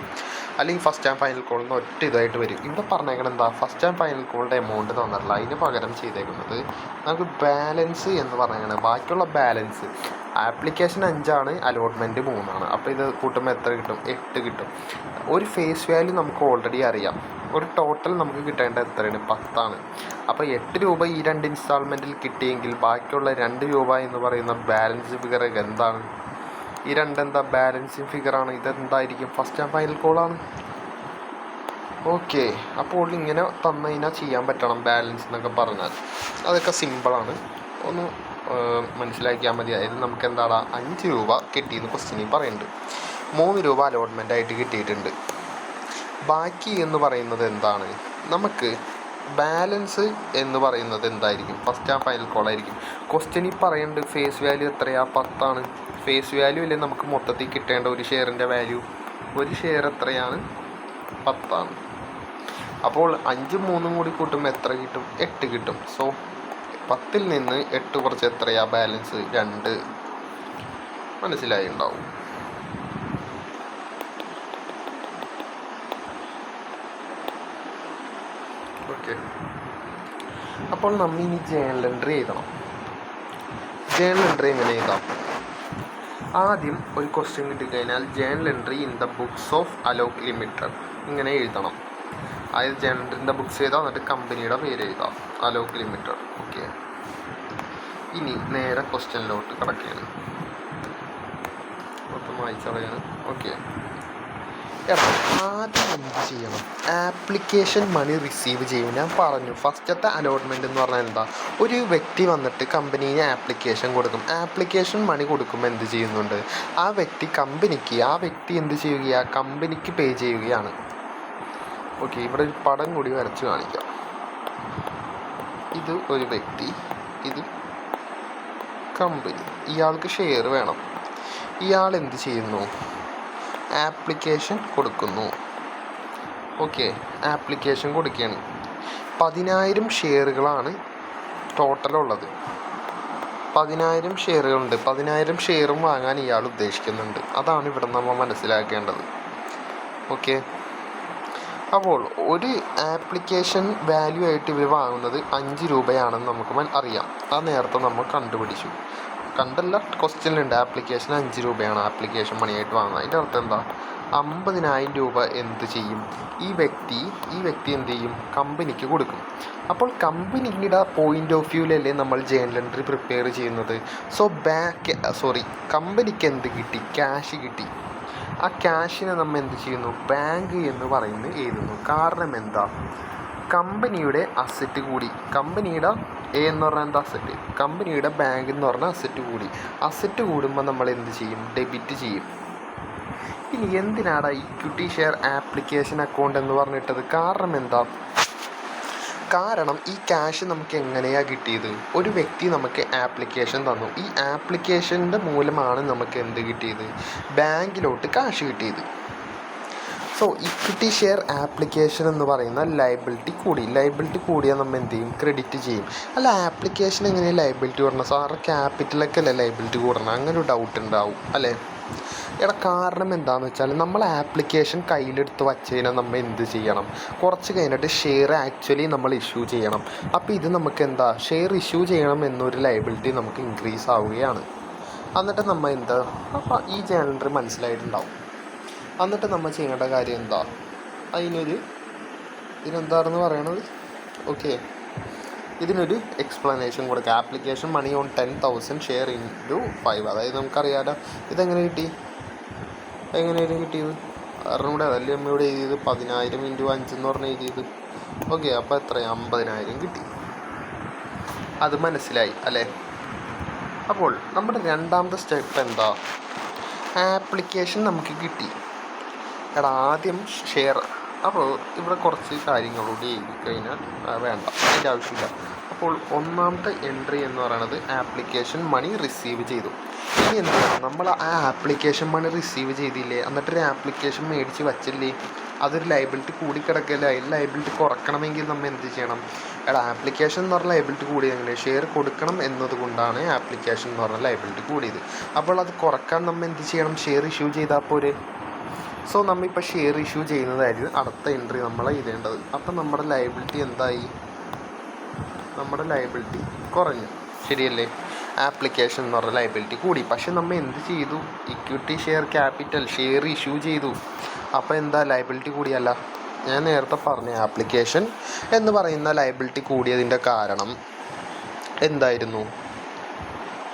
അല്ലെങ്കിൽ ഫസ്റ്റ് ആൻഡ് ഫൈനൽ കോൾ എന്ന് ഒറ്റ ഇതായിട്ട് വരും. ഇവിടെ പറഞ്ഞേക്കണം എന്താ, ഫസ്റ്റ് ആൻഡ് ഫൈനൽ കോളിൻ്റെ എമൗണ്ട് തന്നിട്ടില്ല, അതിന് പകരം ചെയ്തേക്കുന്നത് നമുക്ക് ബാലൻസ് എന്ന് പറഞ്ഞേക്കണം. ബാക്കിയുള്ള ബാലൻസ്, ആപ്ലിക്കേഷൻ 5, അലോട്ട്മെൻറ്റ് 3. അപ്പോൾ ഇത് കൂട്ടുമ്പോൾ എത്ര കിട്ടും, 8 കിട്ടും. ഒരു ഫേസ് വാല്യൂ നമുക്ക് ഓൾറെഡി അറിയാം. ഒരു ടോട്ടൽ നമുക്ക് കിട്ടേണ്ടത് എത്രയാണ്, 10. അപ്പോൾ 8 രൂപ ഈ 2 ഇൻസ്റ്റാൾമെൻറ്റിൽ കിട്ടിയെങ്കിൽ ബാക്കിയുള്ള 2 രൂപ എന്ന് പറയുന്ന ബാലൻസ് ഫിഗർ എന്താണ്, ഈ 2 എന്താ, ബാലൻസിങ് ഫിഗറാണ്. ഇതെന്തായിരിക്കും, ഫസ്റ്റ് ആൻഡ് ഫൈനൽ കോളാണ്. ഓക്കെ, അപ്പോൾ ഇങ്ങനെ തന്നു കഴിഞ്ഞാൽ ചെയ്യാൻ പറ്റണം ബാലൻസ് എന്നൊക്കെ പറഞ്ഞാൽ. അതൊക്കെ സിമ്പിളാണ്, ഒന്ന് മനസ്സിലാക്കിയാൽ മതി. അതായത് നമുക്ക് എന്താണ്, 5 രൂപ കിട്ടിയെന്ന് ക്വസ്റ്റ്യനിൽ പറയുന്നുണ്ട്. 3 രൂപ അലോട്ട്മെൻ്റ് ആയിട്ട് കിട്ടിയിട്ടുണ്ട്. ബാക്കി എന്ന് പറയുന്നത് എന്താണ്, നമുക്ക് ബാലൻസ് എന്ന് പറയുന്നത് എന്തായിരിക്കും, ഫസ്റ്റ് ആൻഡ് ഫൈനൽ കോൾ ആയിരിക്കും. ക്വസ്റ്റ്യനിൽ പറയുന്നുണ്ട് ഫേസ് വാല്യൂ എത്രയാണ്, 10. ഫേസ് വാല്യൂ ഇല്ലേ നമുക്ക് മൊത്തത്തിൽ കിട്ടേണ്ട ഒരു ഷെയറിൻ്റെ വാല്യൂ, ഒരു ഷെയർ എത്രയാണ്, 10. അപ്പോൾ 5 3 കൂടി കൂട്ടുമ്പോൾ എത്ര കിട്ടും, 8 കിട്ടും. സോ 10ൽ നിന്ന് 8 കുറച്ച് എത്രയാ, ബാലൻസ് 2. മനസ്സിലായി ഉണ്ടാവും. ഓക്കെ, അപ്പോൾ നമ്മൾ ഇനി ജേണൽ എൻട്രി എഴുതണം. ജേണൽ എൻട്രി എങ്ങനെ എഴുതാം? ആദ്യം ഒരു ക്വസ്റ്റ്യൻ കിട്ടിക്കഴിഞ്ഞാൽ journal entry in the books of Alok limited ഇങ്ങനെ എഴുതണം. അതായത് ജേണൽ എൻട്രിൻ്റെ ബുക്സ് എഴുതാം, എന്നിട്ട് കമ്പനിയുടെ പേര് എഴുതാം, അലോക് ലിമിറ്റഡ്. ഓക്കെ, ഇനി നേരെ ക്വസ്റ്റ്യനിലോട്ട് കിടക്കുകയാണ്. മൊത്തം വായിച്ചറിയാണ്. ഓക്കെ, ആദ്യം എന്ത് ചെയ്യണം? ആപ്ലിക്കേഷൻ മണി റിസീവ് ചെയ്യും. ഞാൻ പറഞ്ഞു ഫസ്റ്റത്തെ അലോട്ട്മെൻറ്റ് എന്ന് പറഞ്ഞാൽ എന്താ, ഒരു വ്യക്തി വന്നിട്ട് കമ്പനീനെ ആപ്ലിക്കേഷൻ കൊടുക്കും. ആപ്ലിക്കേഷൻ മണി കൊടുക്കുമ്പോൾ എന്ത് ചെയ്യുന്നുണ്ട്, ആ വ്യക്തി എന്ത് ചെയ്യുകയാണ്, കമ്പനിക്ക് പേ ചെയ്യുകയാണ്. ഓക്കെ, ഇവിടെ ഒരു പടം കൂടി വരച്ച് കാണിക്കാം. ഇത് ഒരു വ്യക്തി, ഇത് കമ്പനി. ഇയാൾക്ക് ഷെയർ വേണം. ഇയാൾ എന്ത് ചെയ്യുന്നു, ആപ്ലിക്കേഷൻ കൊടുക്കുന്നു. ഓക്കെ, ആപ്ലിക്കേഷൻ കൊടുക്കുകയാണ്. 10,000 ഷെയറുകളാണ് ടോട്ടലുള്ളത്. 10,000 ഷെയറുകളുണ്ട്. 10,000 ഷെയറും വാങ്ങാൻ ഇയാൾ ഉദ്ദേശിക്കുന്നുണ്ട്. അതാണ് ഇവിടെ നമ്മൾ മനസ്സിലാക്കേണ്ടത്. ഓക്കെ, അപ്പോൾ ഒരു ആപ്ലിക്കേഷൻ വാല്യൂ ആയിട്ട് ഇവർ വാങ്ങുന്നത് 5 രൂപയാണെന്ന് നമുക്ക് അറിയാം. അത് നേരത്തെ നമ്മൾ കണ്ടല്ല, ക്വസ്റ്റ്യനിലുണ്ട് ആപ്ലിക്കേഷൻ 5 രൂപയാണ് ആപ്ലിക്കേഷൻ മണിയായിട്ട് വാങ്ങുന്നത്. അതിൻ്റെ അർത്ഥം എന്താ, 50,000 രൂപ എന്ത് ചെയ്യും, ഈ വ്യക്തി എന്ത് ചെയ്യും, കമ്പനിക്ക് കൊടുക്കും. അപ്പോൾ കമ്പനിയുടെ പോയിൻ്റ് ഓഫ് വ്യൂവിലല്ലേ നമ്മൾ ജേണൽ എൻട്രി പ്രിപ്പയർ ചെയ്യുന്നത്. കമ്പനിക്ക് എന്ത് കിട്ടി, ക്യാഷ് കിട്ടി. ആ ക്യാഷിനെ നമ്മൾ എന്ത് ചെയ്യുന്നു, ബാങ്ക് എന്ന് എഴുതുന്നു. കാരണം എന്താ, കമ്പനിയുടെ അസറ്റ് കൂടി. കമ്പനിയുടെ എ എന്ന് പറഞ്ഞാൽ എന്താ, അസറ്റ്. കമ്പനിയുടെ ബാങ്ക് എന്ന് പറഞ്ഞാൽ അസറ്റ് കൂടി. അസറ്റ് കൂടുമ്പോൾ നമ്മൾ എന്ത് ചെയ്യും, ഡെബിറ്റ് ചെയ്യും. ഇനി എന്തിനാണ് ഇക്വിറ്റി ഷെയർ ആപ്ലിക്കേഷൻ അക്കൗണ്ട് എന്ന് പറഞ്ഞിട്ടത്? കാരണം എന്താ, കാരണം ഈ ക്യാഷ് നമുക്ക് എങ്ങനെയാണ് കിട്ടിയത്, ഒരു വ്യക്തി നമുക്ക് ആപ്ലിക്കേഷൻ തന്നു. ഈ ആപ്ലിക്കേഷൻ്റെ മൂലമാണ് നമുക്ക് എന്ത് കിട്ടിയത്, ബാങ്കിലോട്ട് ക്യാഷ് കിട്ടിയത്. സോ ഇക്വിറ്റി ഷെയർ ആപ്ലിക്കേഷൻ എന്ന് പറയുന്ന ലയബിലിറ്റി കൂടിയാൽ നമ്മൾ എന്ത് ചെയ്യും, ക്രെഡിറ്റ് ചെയ്യും. അല്ല, ആപ്ലിക്കേഷൻ എങ്ങനെയാണ് ലയബിലിറ്റി കൂടണം? സാറ് ക്യാപിറ്റലൊക്കെ അല്ലേ ലയബിലിറ്റി കൂടണം? അങ്ങനെ ഒരു ഡൗട്ട് ഉണ്ടാവും അല്ലേ. കാരണം എന്താണെന്ന് വെച്ചാൽ നമ്മൾ ആപ്ലിക്കേഷൻ കയ്യിലെടുത്ത് വച്ച് കഴിഞ്ഞാൽ നമ്മൾ എന്ത് ചെയ്യണം, കുറച്ച് കഴിഞ്ഞിട്ട് ഷെയർ ആക്ച്വലി നമ്മൾ ഇഷ്യൂ ചെയ്യണം. അപ്പോൾ ഇത് നമുക്ക് എന്താ, ഷെയർ ഇഷ്യൂ ചെയ്യണം എന്നൊരു ലയബിലിറ്റി നമുക്ക് ഇൻക്രീസ് ആവുകയാണ്. എന്നിട്ട് നമ്മൾ എന്താ, അപ്പോൾ ഈ ജേണൽ എൻട്രി മനസ്സിലായിട്ടുണ്ടാവും. എന്നിട്ട് നമ്മൾ ചെയ്യേണ്ട കാര്യം എന്താ, ഇതിനെന്താണെന്ന് പറയണത്. ഓക്കെ, ഇതിനൊരു എക്സ്പ്ലനേഷൻ കൊടുക്കുക. Application money on 10,000 share into 5. അതായത് നമുക്കറിയാലോ ഇതെങ്ങനെ എങ്ങനെയായിരുന്നു കിട്ടിയത്, കാരണം കൂടെ അതല്ലേ നമ്മൾ ഇവിടെ എഴുതിയത്, 10,000 ഇൻറ്റു 5 എന്ന് പറഞ്ഞ് എഴുതിയത്. ഓക്കെ, അപ്പോൾ എത്രയാണ്, 50,000 കിട്ടി. അത് മനസ്സിലായി അല്ലേ. അപ്പോൾ നമ്മുടെ രണ്ടാമത്തെ സ്റ്റെപ്പ് എന്താ, ആപ്ലിക്കേഷൻ നമുക്ക് കിട്ടി. ആദ്യം ഷെയർ. അപ്പോൾ ഇവിടെ കുറച്ച് കാര്യങ്ങളൂടി എഴുതി കഴിഞ്ഞാൽ വേണ്ട, അതിൻ്റെ ആവശ്യമില്ല. അപ്പോൾ ഒന്നാമത്തെ എൻട്രി എന്ന് പറയുന്നത് ആപ്ലിക്കേഷൻ മണി റിസീവ് ചെയ്തു. ഇനി എന്താ, നമ്മൾ ആ ആപ്ലിക്കേഷൻ മണി റിസീവ് ചെയ്തില്ലേ, എന്നിട്ടൊരു ആപ്ലിക്കേഷൻ മേടിച്ച് വച്ചില്ലേ, അതൊരു ലയബിലിറ്റി കൂടിക്കിടക്കില്ല. അതിൽ ലയബിലിറ്റി കുറക്കണമെങ്കിൽ നമ്മൾ എന്ത് ചെയ്യണം, ആപ്ലിക്കേഷൻ എന്ന് പറഞ്ഞ ലയബിലിറ്റി കൂടിയത് എങ്ങനെ, ഷെയർ കൊടുക്കണം എന്നതുകൊണ്ടാണ് ആപ്ലിക്കേഷൻ എന്ന് പറഞ്ഞ ലയബിലിറ്റി കൂടിയത്. അപ്പോൾ അത് കുറക്കാൻ നമ്മൾ എന്ത് ചെയ്യണം, ഷെയർ ഇഷ്യൂ ചെയ്താൽ പോരെ. സോ നമ്മളിപ്പോൾ ഷെയർ ഇഷ്യൂ ചെയ്യുന്നതായിരിക്കും അടുത്ത എൻട്രി നമ്മൾ എഴുതേണ്ടത്. അപ്പം നമ്മുടെ ലയബിലിറ്റി എന്തായി, നമ്മുടെ ലയബിലിറ്റി കുറഞ്ഞു, ശരിയല്ലേ. ആപ്ലിക്കേഷൻ എന്ന് പറഞ്ഞ ലയബിലിറ്റി കൂടി. പക്ഷെ നമ്മൾ എന്ത് ചെയ്തു, equity share capital share issue ചെയ്തു. അപ്പോൾ എന്താ, ലയബിലിറ്റി കൂടിയല്ല. ഞാൻ നേരത്തെ പറഞ്ഞ ആപ്ലിക്കേഷൻ എന്ന് പറയുന്ന ലയബിലിറ്റി കൂടിയതിൻ്റെ കാരണം എന്തായിരുന്നു,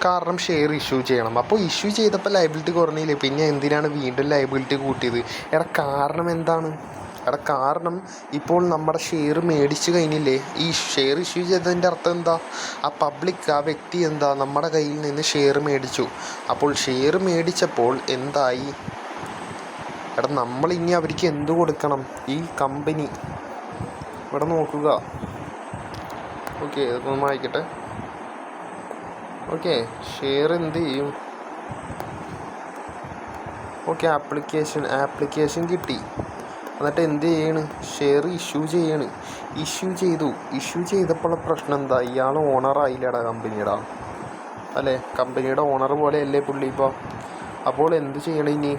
കാരണം ഷെയർ ഇഷ്യൂ ചെയ്യണം. അപ്പോൾ ഇഷ്യൂ ചെയ്തപ്പോൾ ലയബിലിറ്റി കുറഞ്ഞില്ലേ, പിന്നെ എന്തിനാണ് വീണ്ടും ലയബിലിറ്റി കൂട്ടിയത്? കാരണം എന്താണ്, കാരണം ഇപ്പോൾ നമ്മുടെ ഷെയർ മേടിച്ച് കഴിഞ്ഞില്ലേ. ഈ ഷെയർ ഇഷ്യൂ ചെയ്തതിൻ്റെ അർത്ഥം എന്താ, ആ വ്യക്തി എന്താ, നമ്മുടെ കയ്യിൽ നിന്ന് ഷെയർ മേടിച്ചു. അപ്പോൾ ഷെയർ മേടിച്ചപ്പോൾ എന്തായി, നമ്മളിനി അവർക്ക് എന്ത് കൊടുക്കണം, ഈ കമ്പനി ഇവിടെ നോക്കുക. ഓക്കെ, ഇതൊന്ന് വായിക്കട്ടെ. ഓക്കെ, ഷെയർ എന്ത് ചെയ്യും, ഓക്കെ ആപ്ലിക്കേഷൻ കിട്ടി. എന്നിട്ട് എന്ത് ചെയ്യണ്, ഷെയർ ഇഷ്യൂ ചെയ്തപ്പോൾ പ്രശ്നം എന്താ, ഇയാൾ ഓണറായില്ലടാ കമ്പനിയുടെ അല്ലേ, കമ്പനിയുടെ ഓണർ പോലെ അല്ലേ പുള്ളി ഇപ്പോൾ. അപ്പോൾ എന്ത് ചെയ്യണം, ഇനി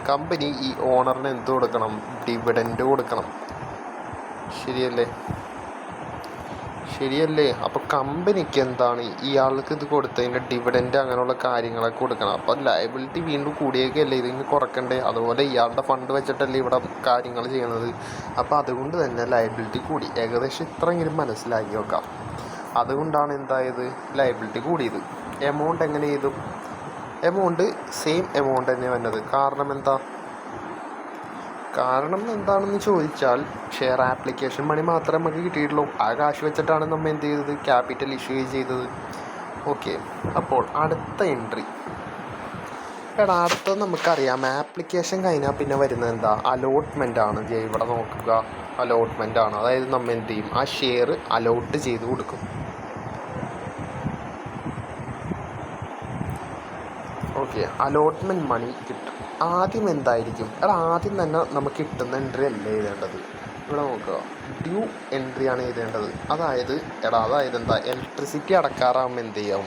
കമ്പനി ഈ ഓണറിന് എന്ത് കൊടുക്കണം, ഡിവിഡൻഡ് കൊടുക്കണം, ശരിയല്ലേ. ശരിയല്ലേ? അപ്പോൾ കമ്പനിക്ക് എന്താണ് ഇയാൾക്ക് ഇത് കൊടുത്തതിൻ്റെ ഡിവിഡൻഡ് അങ്ങനെയുള്ള കാര്യങ്ങളൊക്കെ കൊടുക്കണം. അപ്പോൾ ലയബിലിറ്റി വീണ്ടും കൂടിയേക്കല്ലേ, ഇതിന് കുറക്കണ്ടേ? അതുപോലെ ഇയാളുടെ ഫണ്ട് വെച്ചിട്ടല്ലേ ഇവിടെ കാര്യങ്ങൾ ചെയ്യുന്നത്. അപ്പോൾ അതുകൊണ്ട് തന്നെ ലയബിലിറ്റി കൂടി. ഏകദേശം ഇത്രയെങ്കിലും മനസ്സിലാക്കി വെക്കാം. അതുകൊണ്ടാണ് എന്തായത്, ലയബിലിറ്റി കൂടിയത്. എമൗണ്ട് എങ്ങനെ ചെയ്തു? എമൗണ്ട് സെയിം എമൗണ്ട് തന്നെ വന്നത്. കാരണം എന്താണെന്ന് ചോദിച്ചാൽ ഷെയർ ആപ്ലിക്കേഷൻ മണി മാത്രമേ നമുക്ക് കിട്ടിയിട്ടുള്ളൂ. ആ കാശ് വെച്ചിട്ടാണ് നമ്മൾ എന്ത് ചെയ്തത്, ക്യാപിറ്റൽ ഇഷ്യൂ ചെയ്തത്. ഓക്കെ, അപ്പോൾ അടുത്ത എൻട്രി അടുത്തത് നമുക്കറിയാം. ആപ്ലിക്കേഷൻ കഴിഞ്ഞാൽ പിന്നെ വരുന്നത് എന്താ, അലോട്ട്മെൻ്റ് ആണ്. ഇവിടെ നോക്കുക, അലോട്ട്മെൻ്റ് ആണ്. അതായത് നമ്മൾ എന്ത് ചെയ്യും, ആ ഷെയർ അലോട്ട് ചെയ്ത് കൊടുക്കും. ഓക്കെ, അലോട്ട്മെൻറ്റ് മണി കിട്ടും. ആദ്യം എന്തായിരിക്കും, ആദ്യം തന്നെ നമുക്ക് കിട്ടുന്ന എൻട്രി അല്ല എഴുതേണ്ടത്. ഇവിടെ നോക്കുക, ഡ്യൂ എൻട്രി ആണ് എഴുതേണ്ടത്. അതായത് എന്താ, ഇലക്ട്രിസിറ്റി അടക്കാറാകുമ്പോൾ എന്ത് ചെയ്യാം,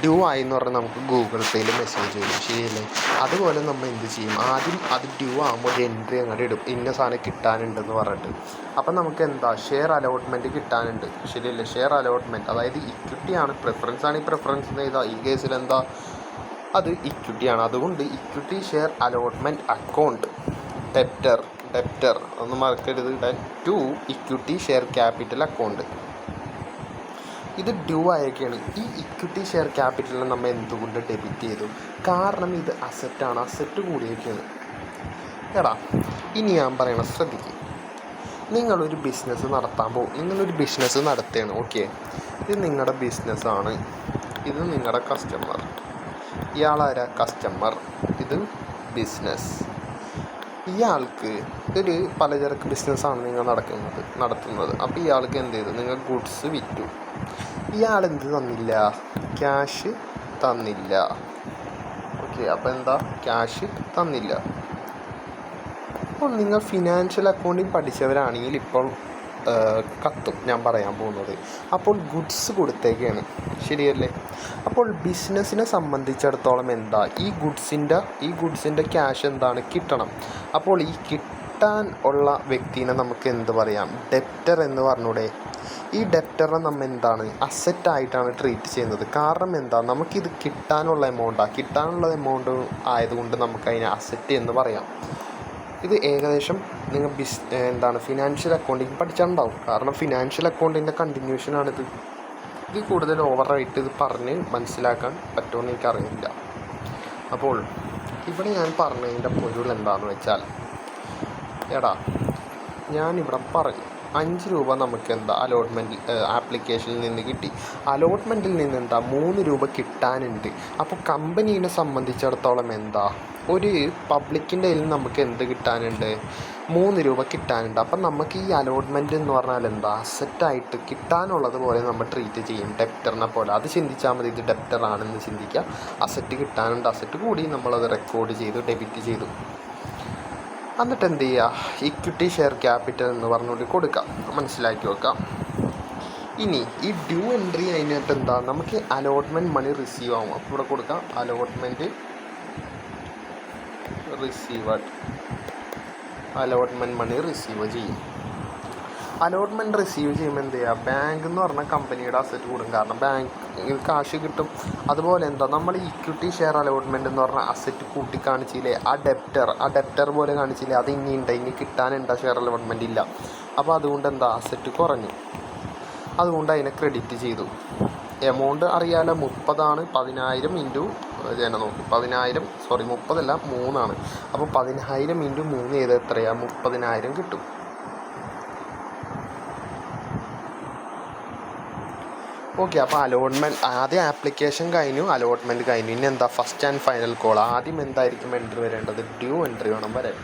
ഡ്യൂ ആയി എന്ന് പറഞ്ഞാൽ നമുക്ക് ഗൂഗിൾ പേയിൽ മെസ്സേജ് വരും. ശരിയല്ലേ? അതുപോലെ നമ്മൾ എന്ത് ചെയ്യും, ആദ്യം അത് ഡ്യൂ ആകുമ്പോൾ ഒരു എൻട്രി അങ്ങോട്ട് ഇടും, ഇന്ന സാധനം കിട്ടാനുണ്ടെന്ന് പറഞ്ഞിട്ട്. അപ്പം നമുക്ക് എന്താ, ഷെയർ അലോട്ട്മെൻറ്റ് കിട്ടാനുണ്ട്. ശരിയല്ലേ? ഷെയർ അലോട്ട്മെൻറ്റ്, അതായത് ഇക്വിറ്റിയാണ്. പ്രിഫറൻസ് ആണ്. ഈ പ്രിഫറൻസ് എഴുതാം. ഈ കേസിൽ എന്താ, അത് ഇക്വിറ്റിയാണ്. അതുകൊണ്ട് equity share allotment account debtor ഒന്ന് മറക്കരുത്, to equity share capital account. ഇത് ഡ്യൂ ആയൊക്കെയാണ്. ഈ ഇക്വിറ്റി ഷെയർ ക്യാപിറ്റലിനെ നമ്മൾ എന്തുകൊണ്ട് ഡെബിറ്റ് ചെയ്തു? കാരണം ഇത് അസറ്റാണ്. അസറ്റ് കൂടിയൊക്കെയാണ്. ഇനി ഞാൻ പറയണം, ശ്രദ്ധിക്കുക. നിങ്ങളൊരു ബിസിനസ് നടത്താൻ പോകും. നിങ്ങളൊരു ബിസിനസ് നടത്തുകയാണ്. ഓക്കെ, ഇത് നിങ്ങളുടെ ബിസിനസ്സാണ്. ഇത് നിങ്ങളുടെ കസ്റ്റമർ. ഇയാളാരാ, കസ്റ്റമർ. ഇത് ബിസിനസ്. ഇയാൾക്ക് ഒരു പലചരക്ക് ബിസിനസ്സാണ് നിങ്ങൾ നടത്തുന്നത്. അപ്പോൾ ഇയാൾക്ക് എന്ത് ചെയ്തു, നിങ്ങൾ ഗുഡ്സ് വിറ്റു. ഇയാൾ എന്ത് തന്നില്ല, ക്യാഷ് തന്നില്ല. ഓക്കെ, അപ്പോൾ എന്താ, ക്യാഷ് തന്നില്ല. അപ്പോൾ നിങ്ങൾ ഫിനാൻഷ്യൽ അക്കൗണ്ടിങ് പഠിച്ചവരാണെങ്കിൽ ഇപ്പോൾ കത്തും ഞാൻ പറയാൻ പോകുന്നത്. അപ്പോൾ ഗുഡ്സ് കൊടുത്തേക്കാണ്. ശരിയല്ലേ? അപ്പോൾ ബിസിനസ്സിനെ സംബന്ധിച്ചിടത്തോളം എന്താ, ഈ ഗുഡ്സിൻ്റെ ക്യാഷ് എന്താണ്, കിട്ടണം. അപ്പോൾ ഈ കിട്ടാൻ ഉള്ള വ്യക്തിനെ നമുക്ക് എന്ത് പറയാം, ഡെപ്റ്റർ എന്ന് പറഞ്ഞൂടെ? ഈ ഡെപ്റ്ററിനെ നമ്മൾ എന്താണ്, അസറ്റായിട്ടാണ് ട്രീറ്റ് ചെയ്യുന്നത്. കാരണം എന്താ, നമുക്കിത് കിട്ടാനുള്ള എമൗണ്ട് ആയതുകൊണ്ട് നമുക്കതിനെ അസറ്റ് എന്ന് പറയാം. ഇത് ഏകദേശം നിങ്ങൾ ഫിനാൻഷ്യൽ അക്കൗണ്ടിങ് പഠിച്ചിട്ടുണ്ടാവും. കാരണം ഫിനാൻഷ്യൽ അക്കൗണ്ടിൻ്റെ കണ്ടിന്യൂഷനാണിത്. ഇത് കൂടുതൽ ഓവറായിട്ട് ഇത് പറഞ്ഞ് മനസ്സിലാക്കാൻ പറ്റുമെന്ന് എനിക്കറിയില്ല. അപ്പോൾ ഇവിടെ ഞാൻ പറഞ്ഞതിൻ്റെ പൊരുൾ എന്താണെന്ന് വെച്ചാൽ, ഞാനിവിടെ പറഞ്ഞു 5 രൂപ നമുക്ക് എന്താ അലോട്ട്മെൻറ്റിൽ ആപ്ലിക്കേഷനിൽ നിന്ന് കിട്ടി. അലോട്ട്മെൻറ്റിൽ നിന്ന് എന്താ 3 രൂപ കിട്ടാനുണ്ട്. അപ്പോൾ കമ്പനീനെ സംബന്ധിച്ചിടത്തോളം എന്താ, ഒരു പബ്ലിക്കിൻ്റെ കയ്യിൽ നമുക്ക് എന്ത് കിട്ടാനുണ്ട്, 3 രൂപ കിട്ടാനുണ്ട്. അപ്പം നമുക്ക് ഈ അലോട്ട്മെൻറ്റ് എന്ന് പറഞ്ഞാൽ എന്താ, അസറ്റായിട്ട് കിട്ടാനുള്ളത് പോലെ നമ്മൾ ട്രീറ്റ് ചെയ്യും, ഡെപ്റ്ററിനെ പോലെ. അത് ചിന്തിച്ചാൽ മതി. ഇത് ഡെപ്റ്ററാണെന്ന് ചിന്തിക്കുക. അസറ്റ് കിട്ടാനുണ്ട്, അസറ്റ് കൂടി നമ്മളത് റെക്കോർഡ് ചെയ്തു, ഡെബിറ്റ് ചെയ്തു. എന്നിട്ട് എന്ത് ചെയ്യുക, ഇക്വിറ്റി ഷെയർ ക്യാപിറ്റൽ എന്ന് പറഞ്ഞുകൊണ്ട് കൊടുക്കാം. മനസ്സിലാക്കി വെക്കാം. ഇനി ഈ ഡ്യൂ എൻട്രി കഴിഞ്ഞിട്ട് എന്താ, നമുക്ക് അലോട്ട്മെൻറ്റ് മണി റിസീവ് ആവും. അപ്പോൾ ഇവിടെ കൊടുക്കാം, അലോട്ട്മെൻറ്റ് മണി റിസീവ് ചെയ്യും. അലോട്ട്മെൻറ്റ് റിസീവ് ചെയ്യുമ്പോൾ എന്ത് ചെയ്യുക, ബാങ്ക് എന്ന് പറഞ്ഞ കമ്പനിയുടെ അസറ്റ് കൂടും. കാരണം ബാങ്ക് കാശ് കിട്ടും. അതുപോലെ എന്താ, നമ്മൾ ഇക്വിറ്റി ഷെയർ അലോട്ട്മെൻറ്റ് എന്ന് പറഞ്ഞാൽ അസറ്റ് കൂട്ടി കാണിച്ചില്ലേ, ആ ഡെപ്റ്റർ പോലെ കാണിച്ചില്ലേ, അത് ഇനി കിട്ടാനുണ്ടോ, ഷെയർ അലോട്ട്മെൻറ്റ് ഇല്ല. അപ്പോൾ അതുകൊണ്ട് എന്താ, അസറ്റ് കുറഞ്ഞു. അതുകൊണ്ട് അതിനെ ക്രെഡിറ്റ് ചെയ്തു. എമൗണ്ട് അറിയാലോ, 30 10,000 ഇൻറ്റു നോക്കി 30 3 അപ്പോൾ 10,000 ഇൻറ്റു 3 ചെയ്ത് എത്രയാണ്, 30,000 കിട്ടും. ഓക്കെ, അപ്പോൾ അലോട്ട്മെൻറ്റ് ആദ്യം ആപ്ലിക്കേഷൻ കഴിഞ്ഞു, അലോട്ട്മെൻറ്റ് കഴിഞ്ഞു. ഇനി എന്താ, ഫസ്റ്റ് ആൻഡ് ഫൈനൽ കോൾ. ആദ്യം എന്തായിരിക്കും എൻട്രി വരേണ്ടത്, ഡ്യൂ എൻട്രി വേണം വരാൻ.